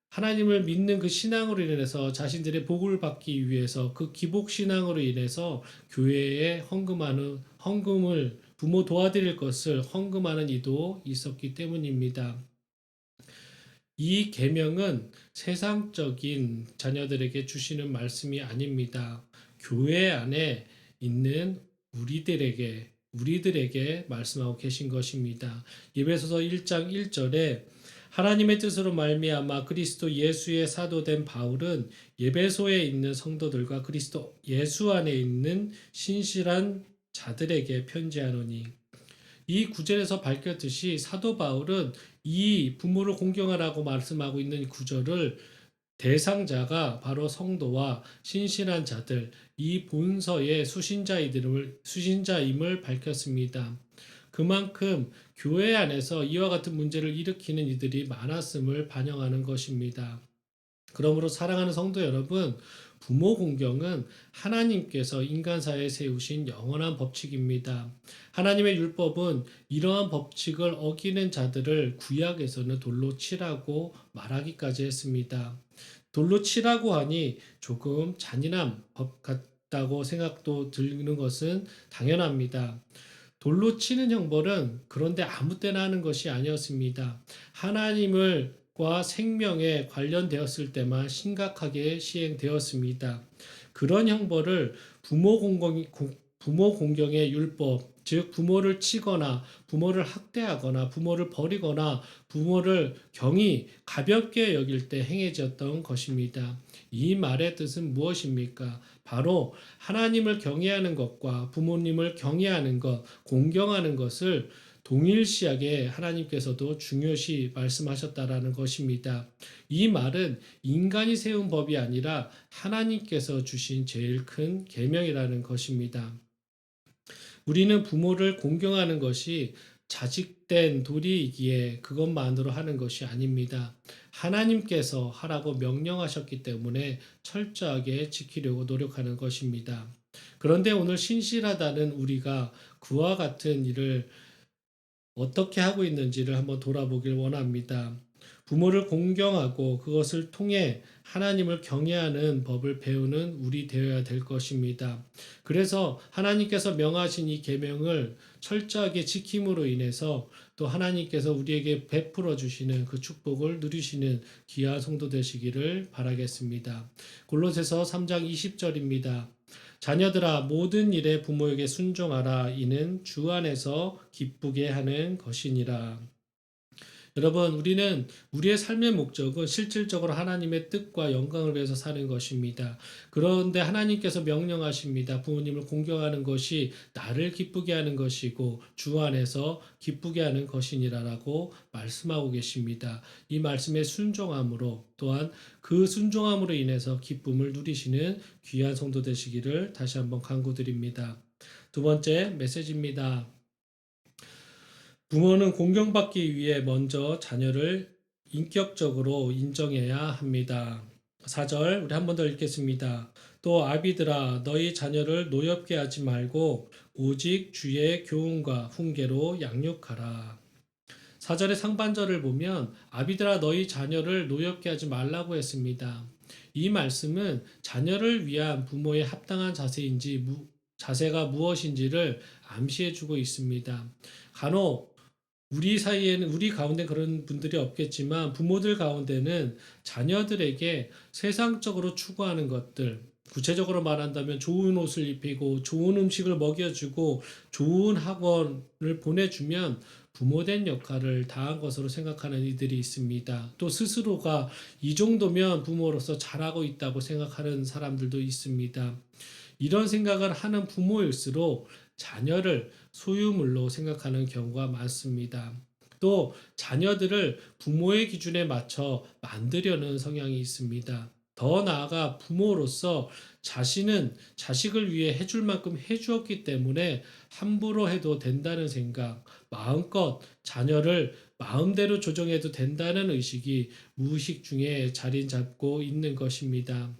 하나님을 믿는 그 신앙으로 인해서 자신들의 복을 받기 위해서 그 기복 신앙으로 인해서 교회에 헌금을 부모 도와드릴 것을 헌금하는 이도 있었기 때문입니다. 이 계명은 세상적인 자녀들에게 주시는 말씀이 아닙니다. 교회 안에 있는 우리들에게 말씀하고 계신 것입니다. 예배소서 1장 1절에 하나님의 뜻으로 말미암아 그리스도 예수의 사도된 바울은 예배소에 있는 성도들과 그리스도 예수 안에 있는 신실한 자들에게 편지하노니, 이 구절에서 밝혔듯이 사도 바울은 이 부모를 공경하라고 말씀하고 있는 구절을 대상자가 바로 성도와 신실한 자들, 이 본서의 수신자임을 밝혔습니다. 그만큼 교회 안에서 이와 같은 문제를 일으키는 이들이 많았음을 반영하는 것입니다. 그러므로 사랑하는 성도 여러분, 부모 공경은 하나님께서 인간사에 세우신 영원한 법칙입니다. 하나님의 율법은 이러한 법칙을 어기는 자들을 구약에서는 돌로 치라고 말하기까지 했습니다. 돌로 치라고 하니 조금 잔인한 법 있다고 생각도 드는 것은 당연합니다. 돌로 치는 형벌은 그런데 아무 때나 하는 것이 아니었습니다. 하나님과 생명에 관련되었을 때만 심각하게 시행되었습니다. 그런 형벌을 부모 공경의 율법, 즉 부모를 치거나 부모를 학대하거나 부모를 버리거나 부모를 경히 가볍게 여길 때 행해졌던 것입니다. 이 말의 뜻은 무엇입니까? 바로 하나님을 경외하는 것과 부모님을 경외하는 것, 공경하는 것을 동일시하게 하나님께서도 중요시 말씀하셨다라는 것입니다. 이 말은 인간이 세운 법이 아니라 하나님께서 주신 제일 큰 계명이라는 것입니다. 우리는 부모를 공경하는 것이 자직된 도리이기에 그것만으로 하는 것이 아닙니다. 하나님께서 하라고 명령하셨기 때문에 철저하게 지키려고 노력하는 것입니다. 그런데 오늘 신실하다는 우리가 그와 같은 일을 어떻게 하고 있는지를 한번 돌아보길 원합니다. 부모를 공경하고 그것을 통해 하나님을 경외하는 법을 배우는 우리 되어야 될 것입니다. 그래서 하나님께서 명하신 이 계명을 철저하게 지킴으로 인해서 또 하나님께서 우리에게 베풀어 주시는 그 축복을 누리시는 귀한 성도 되시기를 바라겠습니다. 골로새서 3장 20절입니다. 자녀들아 모든 일에 부모에게 순종하라. 이는 주 안에서 기쁘게 하는 것이니라. 여러분, 우리는 우리의 삶의 목적은 실질적으로 하나님의 뜻과 영광을 위해서 사는 것입니다. 그런데 하나님께서 명령하십니다. 부모님을 공경하는 것이 나를 기쁘게 하는 것이고 주 안에서 기쁘게 하는 것이니라라고 말씀하고 계십니다. 이 말씀에 순종함으로 또한 그 순종함으로 인해서 기쁨을 누리시는 귀한 성도 되시기를 다시 한번 간구드립니다. 두 번째 메시지입니다. 부모는 공경받기 위해 먼저 자녀를 인격적으로 인정해야 합니다. 4절 우리 한 번 더 읽겠습니다. 또 아비들아 너희 자녀를 노엽게 하지 말고 오직 주의 교훈과 훈계로 양육하라. 4절의 상반절을 보면 아비들아 너희 자녀를 노엽게 하지 말라고 했습니다. 이 말씀은 자녀를 위한 부모의 합당한 자세가 무엇인지를 암시해주고 있습니다. 간혹 우리 가운데 그런 분들이 없겠지만 부모들 가운데는 자녀들에게 세상적으로 추구하는 것들, 구체적으로 말한다면 좋은 옷을 입히고 좋은 음식을 먹여주고 좋은 학원을 보내주면 부모된 역할을 다한 것으로 생각하는 이들이 있습니다. 또 스스로가 이 정도면 부모로서 잘하고 있다고 생각하는 사람들도 있습니다. 이런 생각을 하는 부모일수록 자녀를 소유물로 생각하는 경우가 많습니다. 또 자녀들을 부모의 기준에 맞춰 만들려는 성향이 있습니다. 더 나아가 부모로서 자신은 자식을 위해 해줄 만큼 해주었기 때문에 함부로 해도 된다는 생각, 마음껏 자녀를 마음대로 조정해도 된다는 의식이 무의식 중에 자리 잡고 있는 것입니다.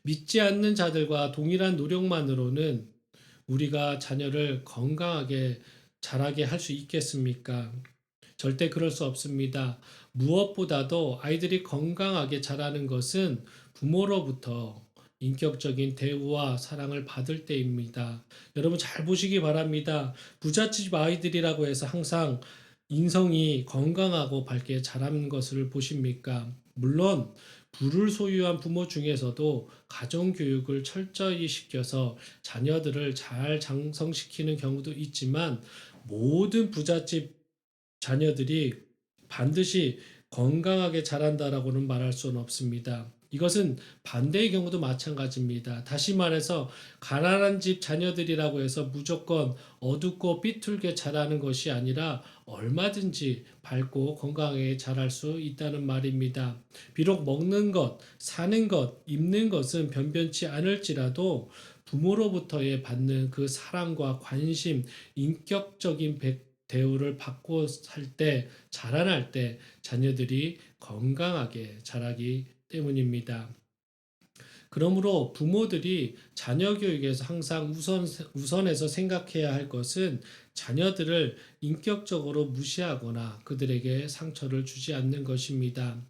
믿지 않는 자들과 동일한 노력만으로는 우리가 자녀를 건강하게 자라게 할 수 있겠습니까? 절대 그럴 수 없습니다. 무엇보다도 아이들이 건강하게 자라는 것은 부모로부터 인격적인 대우와 사랑을 받을 때입니다. 여러분 잘 보시기 바랍니다. 부잣집 아이들이라고 해서 항상 인성이 건강하고 밝게 자라는 것을 보십니까? 물론 부를 소유한 부모 중에서도 가정교육을 철저히 시켜서 자녀들을 잘 장성시키는 경우도 있지만 모든 부잣집 자녀들이 반드시 건강하게 자란다라고는 말할 수는 없습니다. 이것은 반대의 경우도 마찬가지입니다. 다시 말해서 가난한 집 자녀들이라고 해서 무조건 어둡고 삐뚤게 자라는 것이 아니라 얼마든지 밝고 건강하게 자랄 수 있다는 말입니다. 비록 먹는 것, 사는 것, 입는 것은 변변치 않을지라도 부모로부터의 받는 그 사랑과 관심, 인격적인 대우를 받고 살 때, 자라날 때 자녀들이 건강하게 자라기 때문입니다. 그러므로 부모들이 자녀 교육에서 항상 우선해서 생각해야 할 것은 자녀들을 인격적으로 무시하거나 그들에게 상처를 주지 않는 것입니다.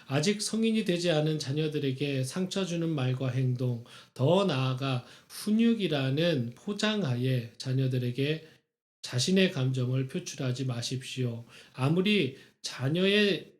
아직 성인이 되지 않은 자녀들에게 상처 주는 말과 행동, 더 나아가 훈육이라는 포장하에 자녀들에게 자신의 감정을 표출하지 마십시오. 아무리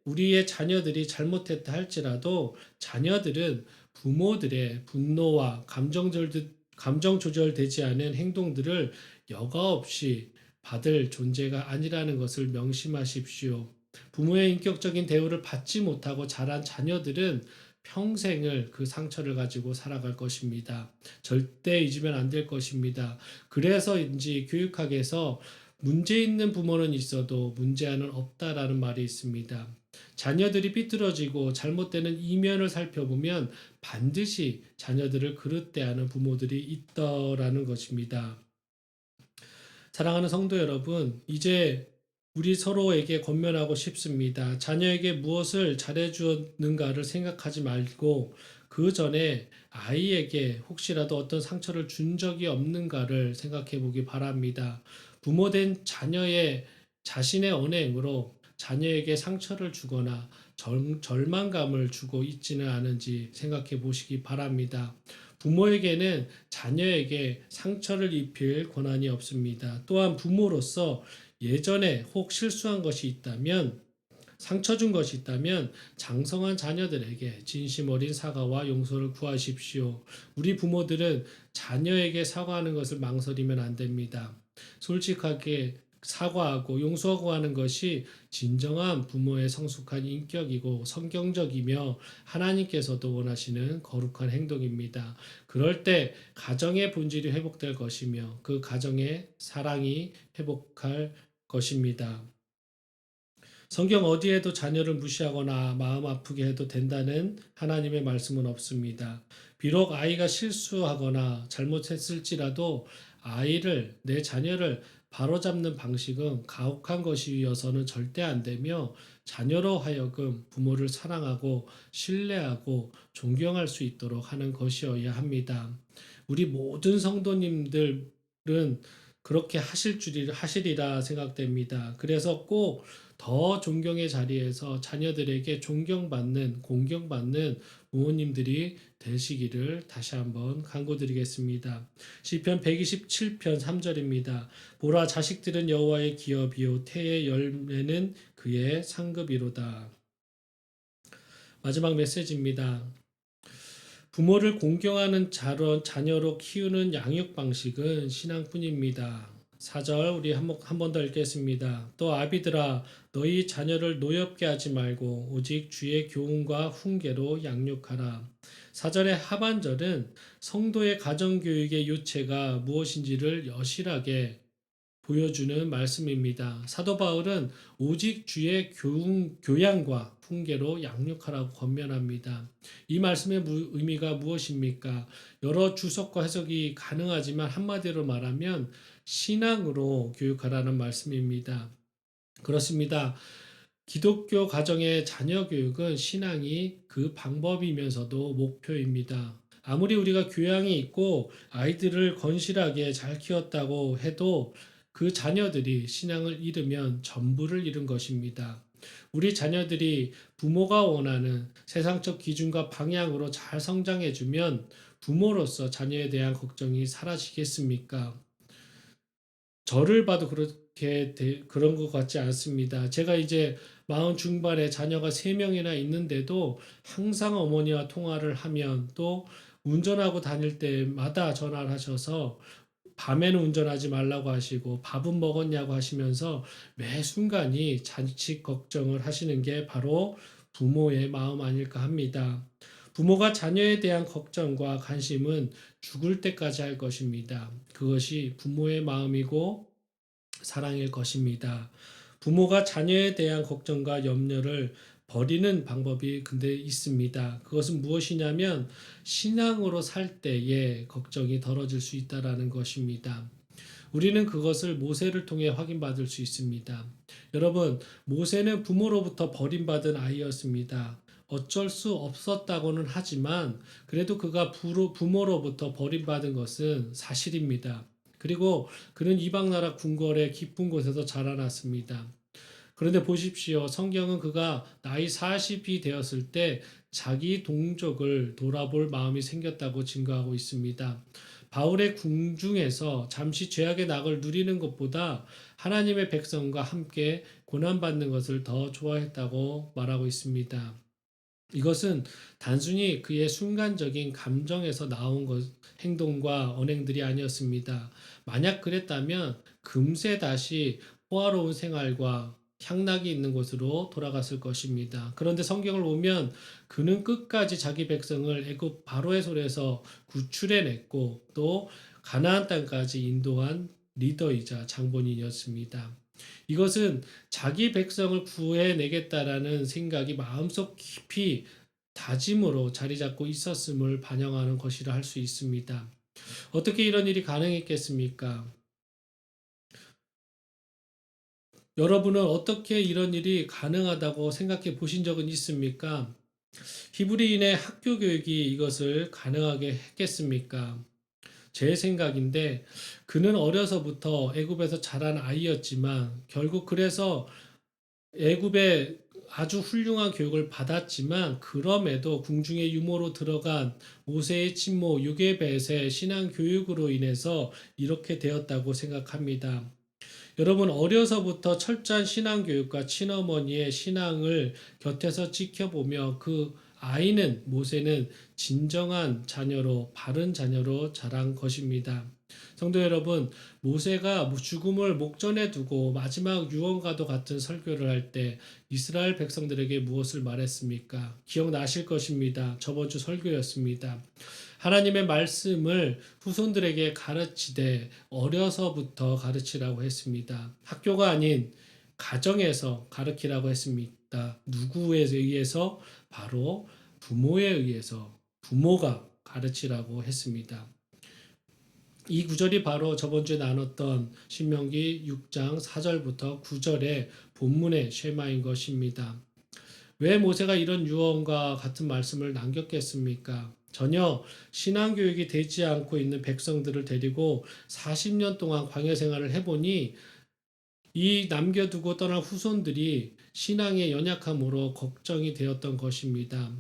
우리의 자녀들이 잘못했다 할지라도 자녀들은 부모들의 분노와 감정 조절되지 않은 행동들을 여과 없이 받을 존재가 아니라는 것을 명심하십시오. 부모의 인격적인 대우를 받지 못하고 자란 자녀들은 평생을 그 상처를 가지고 살아갈 것입니다. 절대 잊으면 안 될 것입니다. 그래서인지 교육학에서 문제 있는 부모는 있어도 문제아는 없다라는 말이 있습니다. 자녀들이 삐뚤어지고 잘못되는 이면을 살펴보면 반드시 자녀들을 그릇대하는 부모들이 있더라는 것입니다. 사랑하는 성도 여러분, 이제 우리 서로에게 권면하고 싶습니다. 자녀에게 무엇을 잘해주었는가를 생각하지 말고 그 전에 아이에게 혹시라도 어떤 상처를 준 적이 없는가를 생각해 보기 바랍니다. 부모된 자녀의 자신의 언행으로 자녀에게 상처를 주거나 절망감을 주고 있지는 않은지 생각해 보시기 바랍니다. 부모에게는 자녀에게 상처를 입힐 권한이 없습니다. 또한 부모로서 예전에 혹 실수한 것이 있다면, 상처 준 것이 있다면 장성한 자녀들에게 진심 어린 사과와 용서를 구하십시오. 우리 부모들은 자녀에게 사과하는 것을 망설이면 안 됩니다. 솔직하게 사과하고 용서하고 하는 것이 진정한 부모의 성숙한 인격이고 성경적이며 하나님께서도 원하시는 거룩한 행동입니다. 그럴 때 가정의 본질이 회복될 것이며 그 가정의 사랑이 회복할 것입니다. 성경 어디에도 자녀를 무시하거나 마음 아프게 해도 된다는 하나님의 말씀은 없습니다. 비록 아이가 실수하거나 잘못했을지라도 내 자녀를 바로잡는 방식은 가혹한 것이어서는 절대 안 되며 자녀로 하여금 부모를 사랑하고 신뢰하고 존경할 수 있도록 하는 것이어야 합니다. 우리 모든 성도님들은 그렇게 하시리라 생각됩니다. 그래서 꼭 더 존경의 자리에서 자녀들에게 존경받는, 공경받는 부모님들이 되시기를 다시 한번 간구드리겠습니다. 시편 127편 3절입니다. 보라, 자식들은 여호와의 기업이요 태의 열매는 그의 상급이로다. 마지막 메시지입니다. 부모를 공경하는 자녀로 키우는 양육 방식은 신앙뿐입니다. 4절 우리 한 번 더 읽겠습니다. 또 아비들아, 너희 자녀를 노엽게 하지 말고 오직 주의 교훈과 훈계로 양육하라. 4절의 하반절은 성도의 가정교육의 요체가 무엇인지를 여실하게 보여주는 말씀입니다. 사도 바울은 오직 주의 교양과 훈계로 양육하라고 권면합니다. 이 말씀의 의미가 무엇입니까? 여러 주석과 해석이 가능하지만 한마디로 말하면 신앙으로 교육하라는 말씀입니다. 그렇습니다. 기독교 가정의 자녀 교육은 신앙이 그 방법이면서도 목표입니다. 아무리 우리가 교양이 있고 아이들을 건실하게 잘 키웠다고 해도 그 자녀들이 신앙을 잃으면 전부를 잃은 것입니다. 우리 자녀들이 부모가 원하는 세상적 기준과 방향으로 잘 성장해주면 부모로서 자녀에 대한 걱정이 사라지겠습니까? 저를 봐도 그런 것 같지 않습니다. 제가 이제 40 중반에 자녀가 3명이나 있는데도 항상 어머니와 통화를 하면 또 운전하고 다닐 때마다 전화를 하셔서 밤에는 운전하지 말라고 하시고 밥은 먹었냐고 하시면서 매 순간이 자칫 걱정을 하시는 게 바로 부모의 마음 아닐까 합니다. 부모가 자녀에 대한 걱정과 관심은 죽을 때까지 할 것입니다. 그것이 부모의 마음이고 사랑일 것입니다. 부모가 자녀에 대한 걱정과 염려를 버리는 방법이 근데 있습니다. 그것은 무엇이냐면 신앙으로 살 때에 걱정이 덜어질 수 있다는 것입니다. 우리는 그것을 모세를 통해 확인받을 수 있습니다. 여러분, 모세는 부모로부터 버림받은 아이였습니다. 어쩔 수 없었다고는 하지만 그래도 그가 부모로부터 버림받은 것은 사실입니다. 그리고 그는 이방나라 궁궐의 깊은 곳에서 자라났습니다. 그런데 보십시오. 성경은 그가 나이 40이 되었을 때 자기 동족을 돌아볼 마음이 생겼다고 증거하고 있습니다. 바울의 궁중에서 잠시 죄악의 낙을 누리는 것보다 하나님의 백성과 함께 고난받는 것을 더 좋아했다고 말하고 있습니다. 이것은 단순히 그의 순간적인 감정에서 나온 행동과 언행들이 아니었습니다. 만약 그랬다면 금세 다시 호화로운 생활과 향락이 있는 곳으로 돌아갔을 것입니다. 그런데 성경을 보면 그는 끝까지 자기 백성을 애굽 바로의 손에서 구출해냈고 또 가나안 땅까지 인도한 리더이자 장본인이었습니다. 이것은 자기 백성을 구해내겠다라는 생각이 마음속 깊이 다짐으로 자리 잡고 있었음을 반영하는 것이라 할 수 있습니다. 어떻게 이런 일이 가능했겠습니까? 여러분은 어떻게 이런 일이 가능하다고 생각해 보신 적은 있습니까? 히브리인의 학교 교육이 이것을 가능하게 했겠습니까? 제 생각인데 그는 어려서부터 애굽에서 자란 아이였지만 결국 그래서 애굽에 아주 훌륭한 교육을 받았지만 그럼에도 궁중의 유모로 들어간 모세의 친모 요게벳의 신앙 교육으로 인해서 이렇게 되었다고 생각합니다. 여러분 어려서부터 철저한 신앙 교육과 친어머니의 신앙을 곁에서 지켜보며 그 아이는 모세는 진정한 자녀로 바른 자녀로 자란 것입니다. 성도 여러분, 모세가 죽음을 목전에 두고 마지막 유언과도 같은 설교를 할 때 이스라엘 백성들에게 무엇을 말했습니까? 기억나실 것입니다. 저번 주 설교였습니다. 하나님의 말씀을 후손들에게 가르치되 어려서부터 가르치라고 했습니다. 학교가 아닌 가정에서 가르치라고 했습니다. 누구에 의해서? 바로 부모에 의해서 부모가 가르치라고 했습니다. 이 구절이 바로 저번 주에 나눴던 신명기 6장 4절부터 9절의 본문의 쉐마인 것입니다. 왜 모세가 이런 유언과 같은 말씀을 남겼겠습니까? 전혀 신앙교육이 되지 않고 있는 백성들을 데리고 40년 동안 광야 생활을 해보니 이 남겨두고 떠난 후손들이 신앙의 연약함으로 걱정이 되었던 것입니다.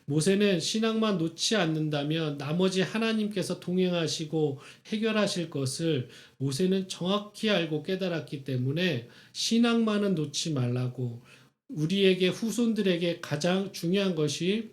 모세는 신앙만 놓지 않는다면 나머지 하나님께서 동행하시고 해결하실 것을 모세는 정확히 알고 깨달았기 때문에 신앙만은 놓지 말라고 우리에게 후손들에게 가장 중요한 것이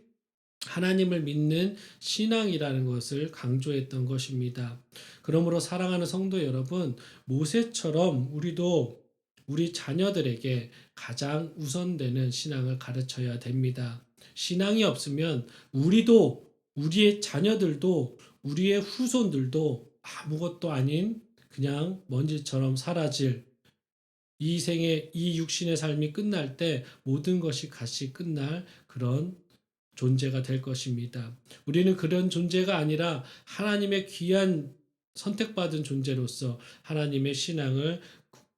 하나님을 믿는 신앙이라는 것을 강조했던 것입니다. 그러므로 사랑하는 성도 여러분, 모세처럼 우리도 우리 자녀들에게 가장 우선되는 신앙을 가르쳐야 됩니다. 신앙이 없으면 우리도, 우리의 자녀들도, 우리의 후손들도 아무것도 아닌 그냥 먼지처럼 사라질 이 생의 이 육신의 삶이 끝날 때 모든 것이 같이 끝날 그런 존재가 될 것입니다. 우리는 그런 존재가 아니라 하나님의 귀한 선택받은 존재로서 하나님의 신앙을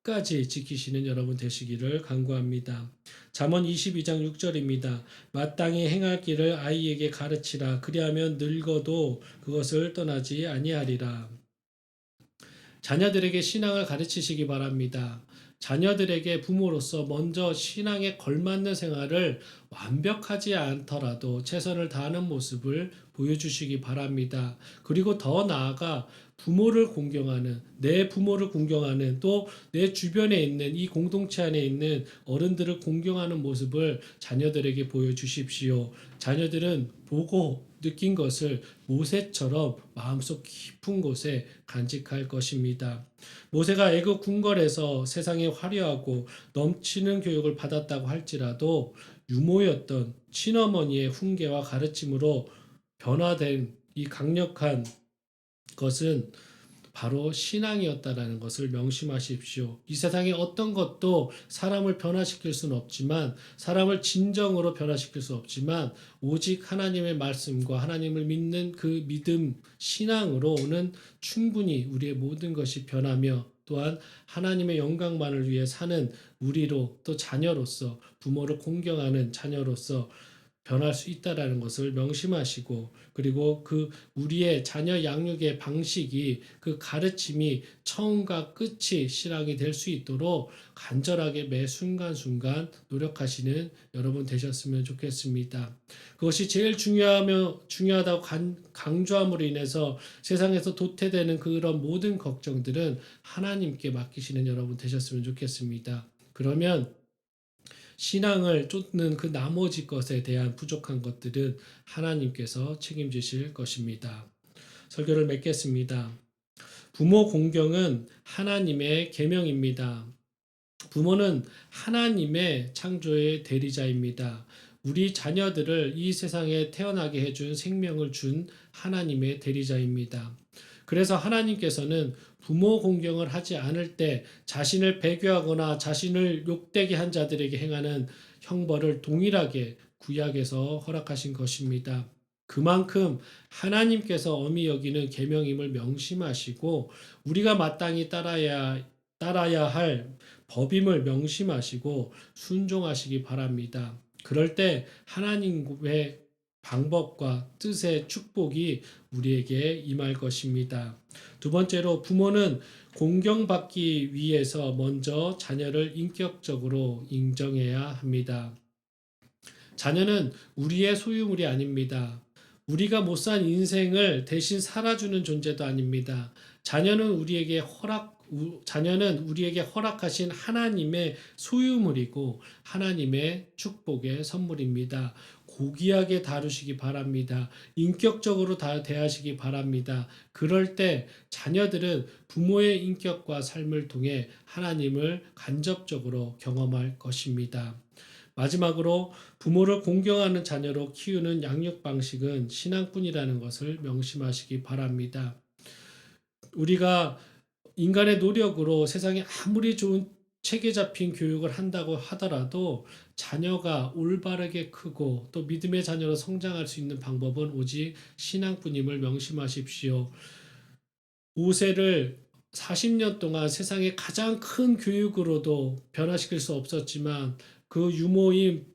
끝까지 지키시는 여러분 되시기를 간구합니다. 잠언 22장 6절입니다. 마땅히 행할 길을 아이에게 가르치라. 그리하면 늙어도 그것을 떠나지 아니하리라. 자녀들에게 신앙을 가르치시기 바랍니다. 자녀들에게 부모로서 먼저 신앙에 걸맞는 생활을 완벽하지 않더라도 최선을 다하는 모습을 보여주시기 바랍니다. 그리고 더 나아가 부모를 공경하는, 내 부모를 공경하는, 또 내 주변에 있는 이 공동체 안에 있는 어른들을 공경하는 모습을 자녀들에게 보여주십시오. 자녀들은 보고 느낀 것을 모세처럼 마음속 깊은 곳에 간직할 것입니다. 모세가 애굽 궁궐에서 세상에 화려하고 넘치는 교육을 받았다고 할지라도 유모였던 친어머니의 훈계와 가르침으로 변화된 이 강력한 것은 바로 신앙이었다라는 것을 명심하십시오. 이 세상에 어떤 것도 사람을 변화시킬 수는 없지만, 사람을 진정으로 변화시킬 수 없지만, 오직 하나님의 말씀과 하나님을 믿는 그 믿음, 신앙으로는 충분히 우리의 모든 것이 변하며 또한 하나님의 영광만을 위해 사는 우리로 또 자녀로서 부모를 공경하는 자녀로서 변할 수 있다라는 것을 명심하시고, 그리고 그 우리의 자녀 양육의 방식이, 그 가르침이 처음과 끝이 신앙이 될 수 있도록 간절하게 매 순간순간 노력하시는 여러분 되셨으면 좋겠습니다. 그것이 제일 중요하다고 강조함으로 인해서 세상에서 도태되는 그런 모든 걱정들은 하나님께 맡기시는 여러분 되셨으면 좋겠습니다. 그러면 신앙을 쫓는 그 나머지 것에 대한 부족한 것들은 하나님께서 책임지실 것입니다. 설교를 맺겠습니다. 부모 공경은 하나님의 계명입니다. 부모는 하나님의 창조의 대리자입니다. 우리 자녀들을 이 세상에 태어나게 해준, 생명을 준 하나님의 대리자입니다. 그래서 하나님께서는 부모 공경을 하지 않을 때 자신을 배교하거나 자신을 욕되게 한 자들에게 행하는 형벌을 동일하게 구약에서 허락하신 것입니다. 그만큼 하나님께서 엄히 여기는 계명임을 명심하시고 우리가 마땅히 따라야 할 법임을 명심하시고 순종하시기 바랍니다. 그럴 때 하나님의 방법과 뜻의 축복이 우리에게 임할 것입니다. 두 번째로, 부모는 공경받기 위해서 먼저 자녀를 인격적으로 인정해야 합니다. 자녀는 우리의 소유물이 아닙니다. 우리가 못 산 인생을 대신 살아주는 존재도 아닙니다. 자녀는 우리에게 허락하신 하나님의 소유물이고 하나님의 축복의 선물입니다. 고귀하게 다루시기 바랍니다. 인격적으로 대하시기 바랍니다. 그럴 때 자녀들은 부모의 인격과 삶을 통해 하나님을 간접적으로 경험할 것입니다. 마지막으로, 부모를 공경하는 자녀로 키우는 양육 방식은 신앙뿐이라는 것을 명심하시기 바랍니다. 우리가 인간의 노력으로 세상에 아무리 좋은 체계 잡힌 교육을 한다고 하더라도 자녀가 올바르게 크고 또 믿음의 자녀로 성장할 수 있는 방법은 오직 신앙뿐임을 명심하십시오. 모세를 40년 동안 세상의 가장 큰 교육으로도 변화시킬 수 없었지만 그 유모인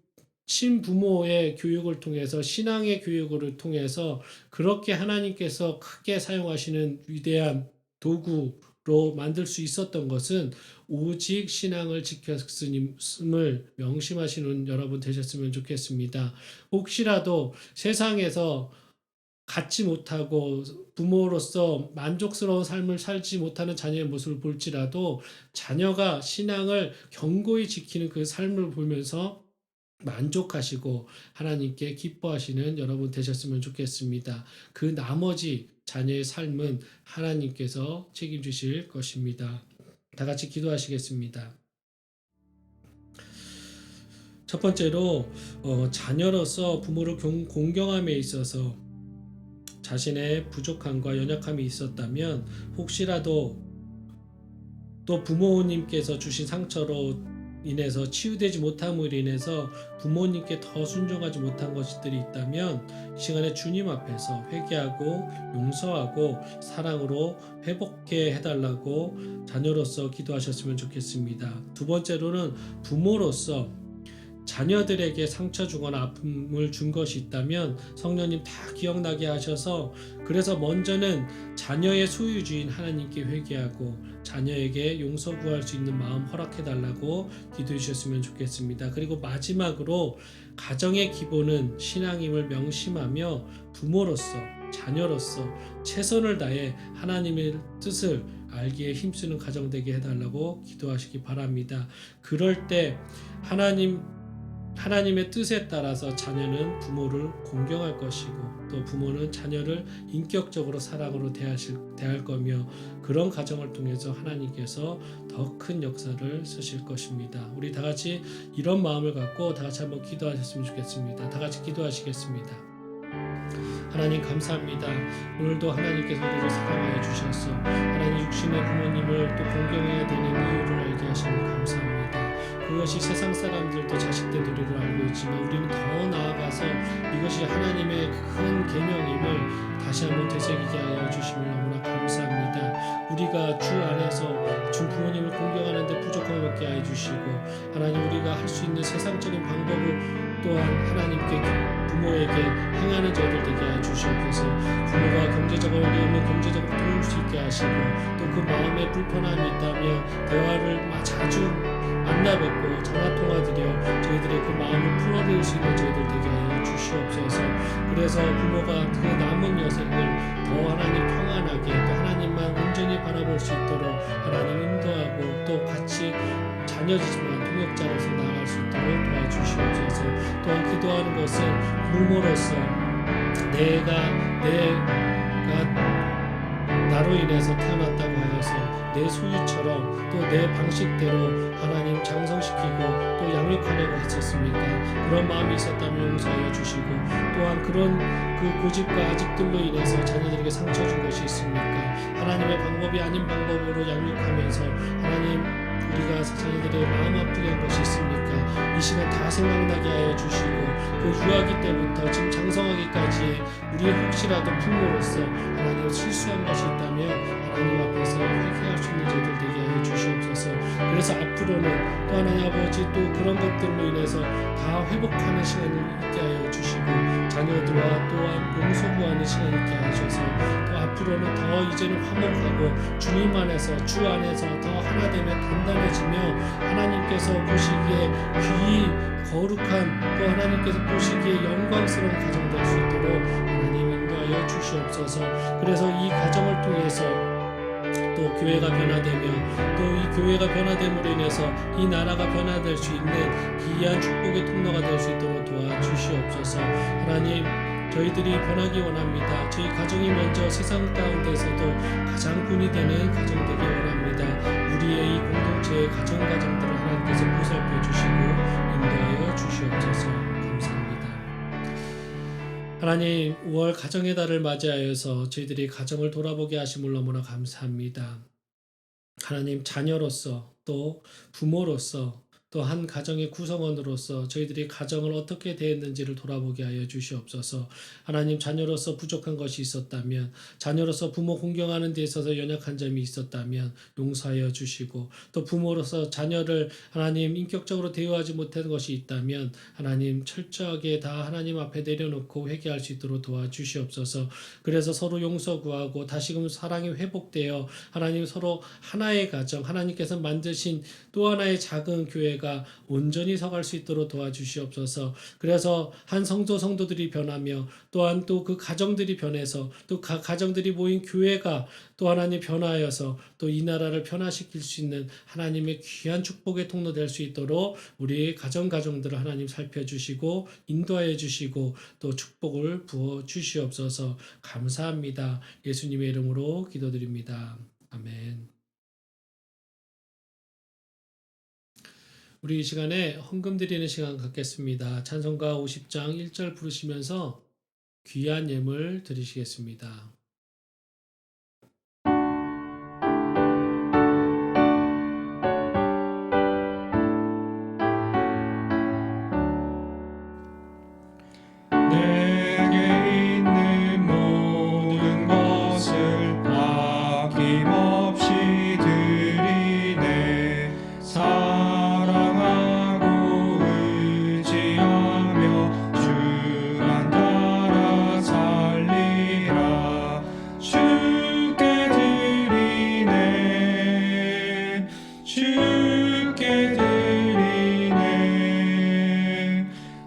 친부모의 교육을 통해서, 신앙의 교육을 통해서 그렇게 하나님께서 크게 사용하시는 위대한 도구로 만들 수 있었던 것은 오직 신앙을 지켰음을 명심하시는 여러분 되셨으면 좋겠습니다. 혹시라도 세상에서 갖지 못하고 부모로서 만족스러운 삶을 살지 못하는 자녀의 모습을 볼지라도 자녀가 신앙을 견고히 지키는 그 삶을 보면서 만족하시고 하나님께 기뻐하시는 여러분 되셨으면 좋겠습니다. 그 나머지 자녀의 삶은 하나님께서 책임지실 것입니다. 다 같이 기도하시겠습니다. 첫 번째로, 자녀로서 부모를 공경함에 있어서 자신의 부족함과 연약함이 있었다면, 혹시라도 또 부모님께서 주신 상처로 인해서 치유되지 못함으로 인해서 부모님께 더 순종하지 못한 것들이 있다면 이 시간에 주님 앞에서 회개하고 용서하고 사랑으로 회복해 해달라고 자녀로서 기도하셨으면 좋겠습니다. 두 번째로는, 부모로서 자녀들에게 상처 주거나 아픔을 준 것이 있다면 성령님 다 기억나게 하셔서, 그래서 먼저는 자녀의 소유주인 하나님께 회개하고 자녀에게 용서 구할 수 있는 마음 허락해 달라고 기도해 주셨으면 좋겠습니다. 그리고 마지막으로, 가정의 기본은 신앙임을 명심하며 부모로서, 자녀로서 최선을 다해 하나님의 뜻을 알기에 힘쓰는 가정 되게 해달라고 기도하시기 바랍니다. 그럴 때 하나님의 뜻에 따라서 자녀는 부모를 공경할 것이고 또 부모는 자녀를 인격적으로 사랑으로 대할 거며, 그런 가정을 통해서 하나님께서 더 큰 역사를 쓰실 것입니다. 우리 다 같이 이런 마음을 갖고 다 같이 한번 기도하셨으면 좋겠습니다. 다 같이 기도하시겠습니다. 하나님 감사합니다. 오늘도 하나님께서 우리를 사랑하여 주셔서 하나님 육신의 부모님을 또 공경해야 되는 이유를 알게 하시니 감사합니다. 그것이 세상 사람들도 자식들 노리로 알고 있지만 우리는 더 나아가서 이것이 하나님의 큰 계명임을 다시 한번 되새기게 하여 주심을 너무나 감사합니다. 우리가 주 안에서 주 부모님을 공경하는데 부족함을 없게 하여 주시고, 하나님 우리가 할 수 있는 세상적인 방법을 또한 하나님께 부모에게 행하는 저희들 되게 하여 주시옵소서. 부모가 경제적으로 어려우면 경제적으로 도울 수 있게 하시고 또 그 마음에 불편함이 있다면 대화를 자주 만나 뵙고 전화통화드려 저희들의 그 마음을 풀어드릴 수 있는 저희들 되게 하여 주시옵소서. 그래서 부모가 그 남은 여생을 더 하나님 평안하게 또 하나님만 온전히 바라볼 수 있도록 하나님 인도하고 또 같이 자녀지만 동역자로서 나아갈 수 있도록 도와주시옵소서. 또한 기도하는 것은 부모로서 내가 나로 인해서 태어났다고 하여서 내 소유처럼 또 내 방식대로 하나님 장성시키고 또 양육하려고 했었습니까? 그런 마음이 있었다면 용서하여 주시고 또한 그런 그 고집과 아집들로 인해서 자녀들에게 상처 준 것이 있습니까? 하나님의 방법이 아닌 방법으로 양육하면서 하나님 우리가 자녀들의 마음 아프게 한 것이 있습니까? 이 시간 다 생각나게 하여 주시고 그 유아기 때부터 지금 장성하기까지의 우리 혹시라도 부모로서 하나님 실수한 것이 있다면 하나님 앞에서 회개할 수 있는 저희들 되게 하여 주시옵소서. 그래서 앞으로는 또 하나님 아버지 또 그런 것들로 인해서 다 회복하는 시간을 있게 하여 주시고 자녀들과 또한 용서 구하는 시간을 있게 하셔서 또 앞으로는 더 이제는 화목하고 주님 안에서 주 안에서 더 하나 되며 단단해지며 하나님께서 보시기에 귀히 거룩한 또 하나님께서 보시기에 영광스러운 가정 될 수 있도록 하나님 인도하여 주시옵소서. 그래서 이 가정을 통해서 또 교회가 변화되며 또 이 교회가 변화됨으로 인해서 이 나라가 변화될 수 있는 귀한 축복의 통로가 될 수 있도록 도와주시옵소서. 하나님 저희들이 변하기 원합니다. 저희 가정이 먼저 세상 가운데서도 가장 본이 되는 가정 되기 원합니다. 우리의 이 공동체의 가정들을 하나님께서 보살펴 주시고 인도하여 주시옵소서. 감사합니다. 하나님 5월 가정의 달을 맞이하여서 저희들이 가정을 돌아보게 하심을 너무나 감사합니다. 하나님 자녀로서 또 부모로서 또 한 가정의 구성원으로서 저희들이 가정을 어떻게 대했는지를 돌아보게 하여 주시옵소서. 하나님 자녀로서 부족한 것이 있었다면 자녀로서 부모 공경하는 데 있어서 연약한 점이 있었다면 용서하여 주시고 또 부모로서 자녀를 하나님 인격적으로 대우하지 못한 것이 있다면 하나님 철저하게 다 하나님 앞에 내려놓고 회개할 수 있도록 도와주시옵소서. 그래서 서로 용서 구하고 다시금 사랑이 회복되어 하나님 서로 하나의 가정 하나님께서 만드신 또 하나의 작은 교회가 온전히 서갈 수 있도록 도와주시옵소서. 그래서 한 성도들이 변하며 또한 또 그 가정들이 변해서 또 가정들이 모인 교회가 또 하나님 변화하여서 또 이 나라를 변화시킬 수 있는 하나님의 귀한 축복의 통로 될 수 있도록 우리의 가정들을 하나님 살펴주시고 인도하여 주시고 또 축복을 부어 주시옵소서. 감사합니다. 예수님의 이름으로 기도드립니다. 아멘. 우리 이 시간에 헌금 드리는 시간 갖겠습니다. 찬송가 50장 1절 부르시면서 귀한 예물 드리시겠습니다. 내게 있는 모든 것을 아낌없이 드리네. 사랑하고 의지하며 주만 따라 살리라. 주께 드리네. 주께 드리네.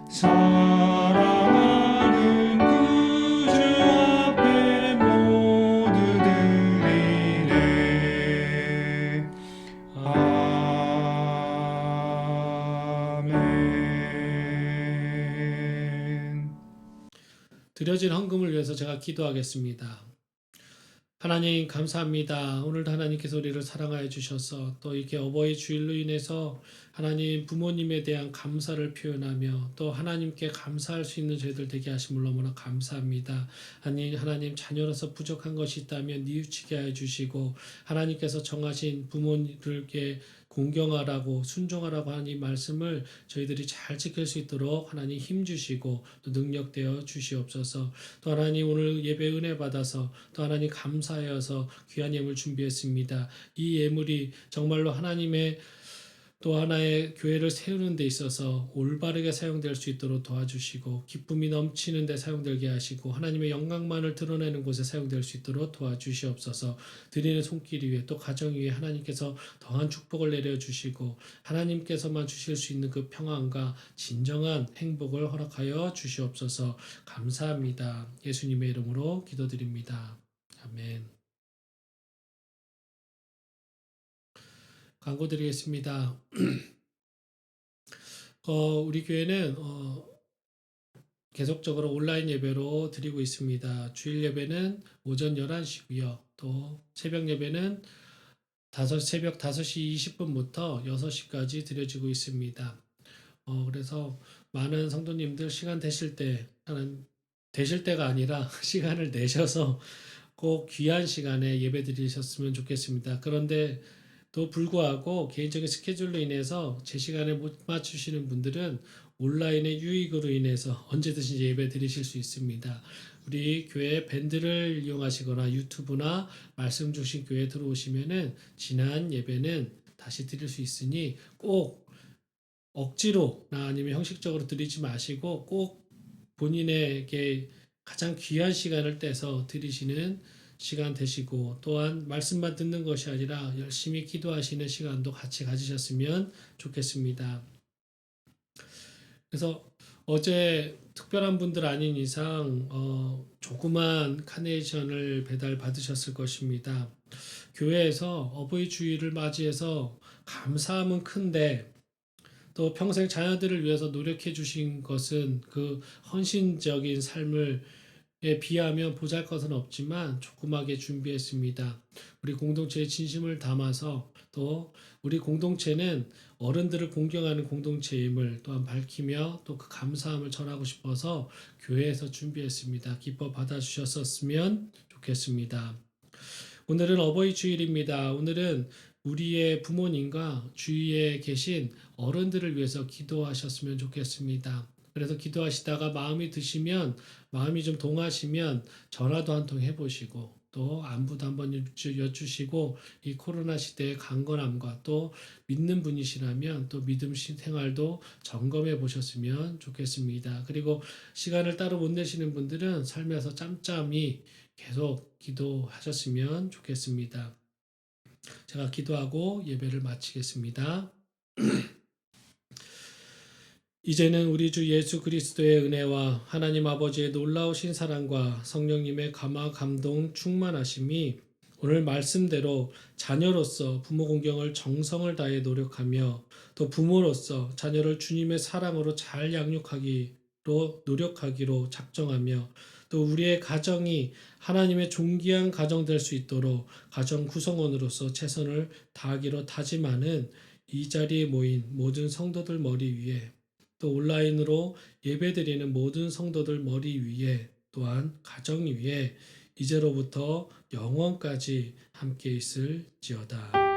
사랑하는 구주 앞에 모두 드리네. 아멘. 드려진 헌금을 위해서 제가 기도하겠습니다. 하나님 감사합니다. 오늘도 하나님께서 우리를 사랑하여 주셔서 또 이렇게 어버이 주일로 인해서 하나님 부모님에 대한 감사를 표현하며 또 하나님께 감사할 수 있는 저희들 되게 하심을 너무나 감사합니다. 하나님 자녀로서 부족한 것이 있다면 뉘우치게 하여 주시고 하나님께서 정하신 부모님들께 공경하라고 순종하라고 하는 이 말씀을 저희들이 잘 지킬 수 있도록 하나님 힘 주시고 또 능력되어 주시옵소서. 또 하나님 오늘 예배 은혜 받아서 또 하나님 감사하여서 귀한 예물 준비했습니다. 이 예물이 정말로 하나님의 또 하나의 교회를 세우는 데 있어서 올바르게 사용될 수 있도록 도와주시고 기쁨이 넘치는 데 사용되게 하시고 하나님의 영광만을 드러내는 곳에 사용될 수 있도록 도와주시옵소서. 드리는 손길 위에 또 가정 위에 하나님께서 더한 축복을 내려주시고 하나님께서만 주실 수 있는 그 평안과 진정한 행복을 허락하여 주시옵소서. 감사합니다. 예수님의 이름으로 기도드립니다. 아멘. 광고 드리겠습니다. 우리 교회는 계속적으로 온라인 예배로 드리고 있습니다. 주일 예배는 오전 11시고요. 또 새벽 예배는 새벽 5시 20분부터 6시까지 드려지고 있습니다. 그래서 많은 성도님들 시간 되실 때가 아니라 시간을 내셔서 꼭 귀한 시간에 예배 드리셨으면 좋겠습니다. 그런데 또 불구하고 개인적인 스케줄로 인해서 제 시간에 못 맞추시는 분들은 온라인의 유익으로 인해서 언제든지 예배 드리실 수 있습니다. 우리 교회 밴드를 이용하시거나 유튜브나 말씀 주신 교회에 들어오시면은 지난 예배는 다시 드릴 수 있으니 꼭 억지로나 아니면 형식적으로 드리지 마시고 꼭 본인에게 가장 귀한 시간을 떼서 드리시는 시간 되시고 또한 말씀만 듣는 것이 아니라 열심히 기도하시는 시간도 같이 가지셨으면 좋겠습니다. 그래서 어제 특별한 분들 아닌 이상 조그만 카네이션을 배달 받으셨을 것입니다. 교회에서 어버이 주일을 맞이해서 감사함은 큰데 또 평생 자녀들을 위해서 노력해 주신 것은 그 헌신적인 삶을 비하면 보잘것은 없지만 조그맣게 준비했습니다. 우리 공동체의 진심을 담아서 또 우리 공동체는 어른들을 공경하는 공동체임을 또한 밝히며 또 그 감사함을 전하고 싶어서 교회에서 준비했습니다. 기뻐 받아주셨으면 좋겠습니다. 오늘은 어버이 주일입니다. 오늘은 우리의 부모님과 주위에 계신 어른들을 위해서 기도하셨으면 좋겠습니다. 그래서 기도하시다가 마음이 좀 동하시면 전화도 한 통 해보시고 또 안부도 한번 여쭈시고 이 코로나 시대의 강건함과 또 믿는 분이시라면 또 믿음 생활도 점검해 보셨으면 좋겠습니다. 그리고 시간을 따로 못 내시는 분들은 삶에서 짬짬이 계속 기도하셨으면 좋겠습니다. 제가 기도하고 예배를 마치겠습니다. 이제는 우리 주 예수 그리스도의 은혜와 하나님 아버지의 놀라우신 사랑과 성령님의 감화 감동 충만하심이 오늘 말씀대로 자녀로서 부모 공경을 정성을 다해 노력하며 또 부모로서 자녀를 주님의 사랑으로 잘 양육하기로 노력하기로 작정하며 또 우리의 가정이 하나님의 존귀한 가정 될 수 있도록 가정 구성원으로서 최선을 다하기로 다짐하는 이 자리에 모인 모든 성도들 머리 위에 또 온라인으로 예배드리는 모든 성도들 머리 위에 또한 가정 위에 이제로부터 영원까지 함께 있을지어다.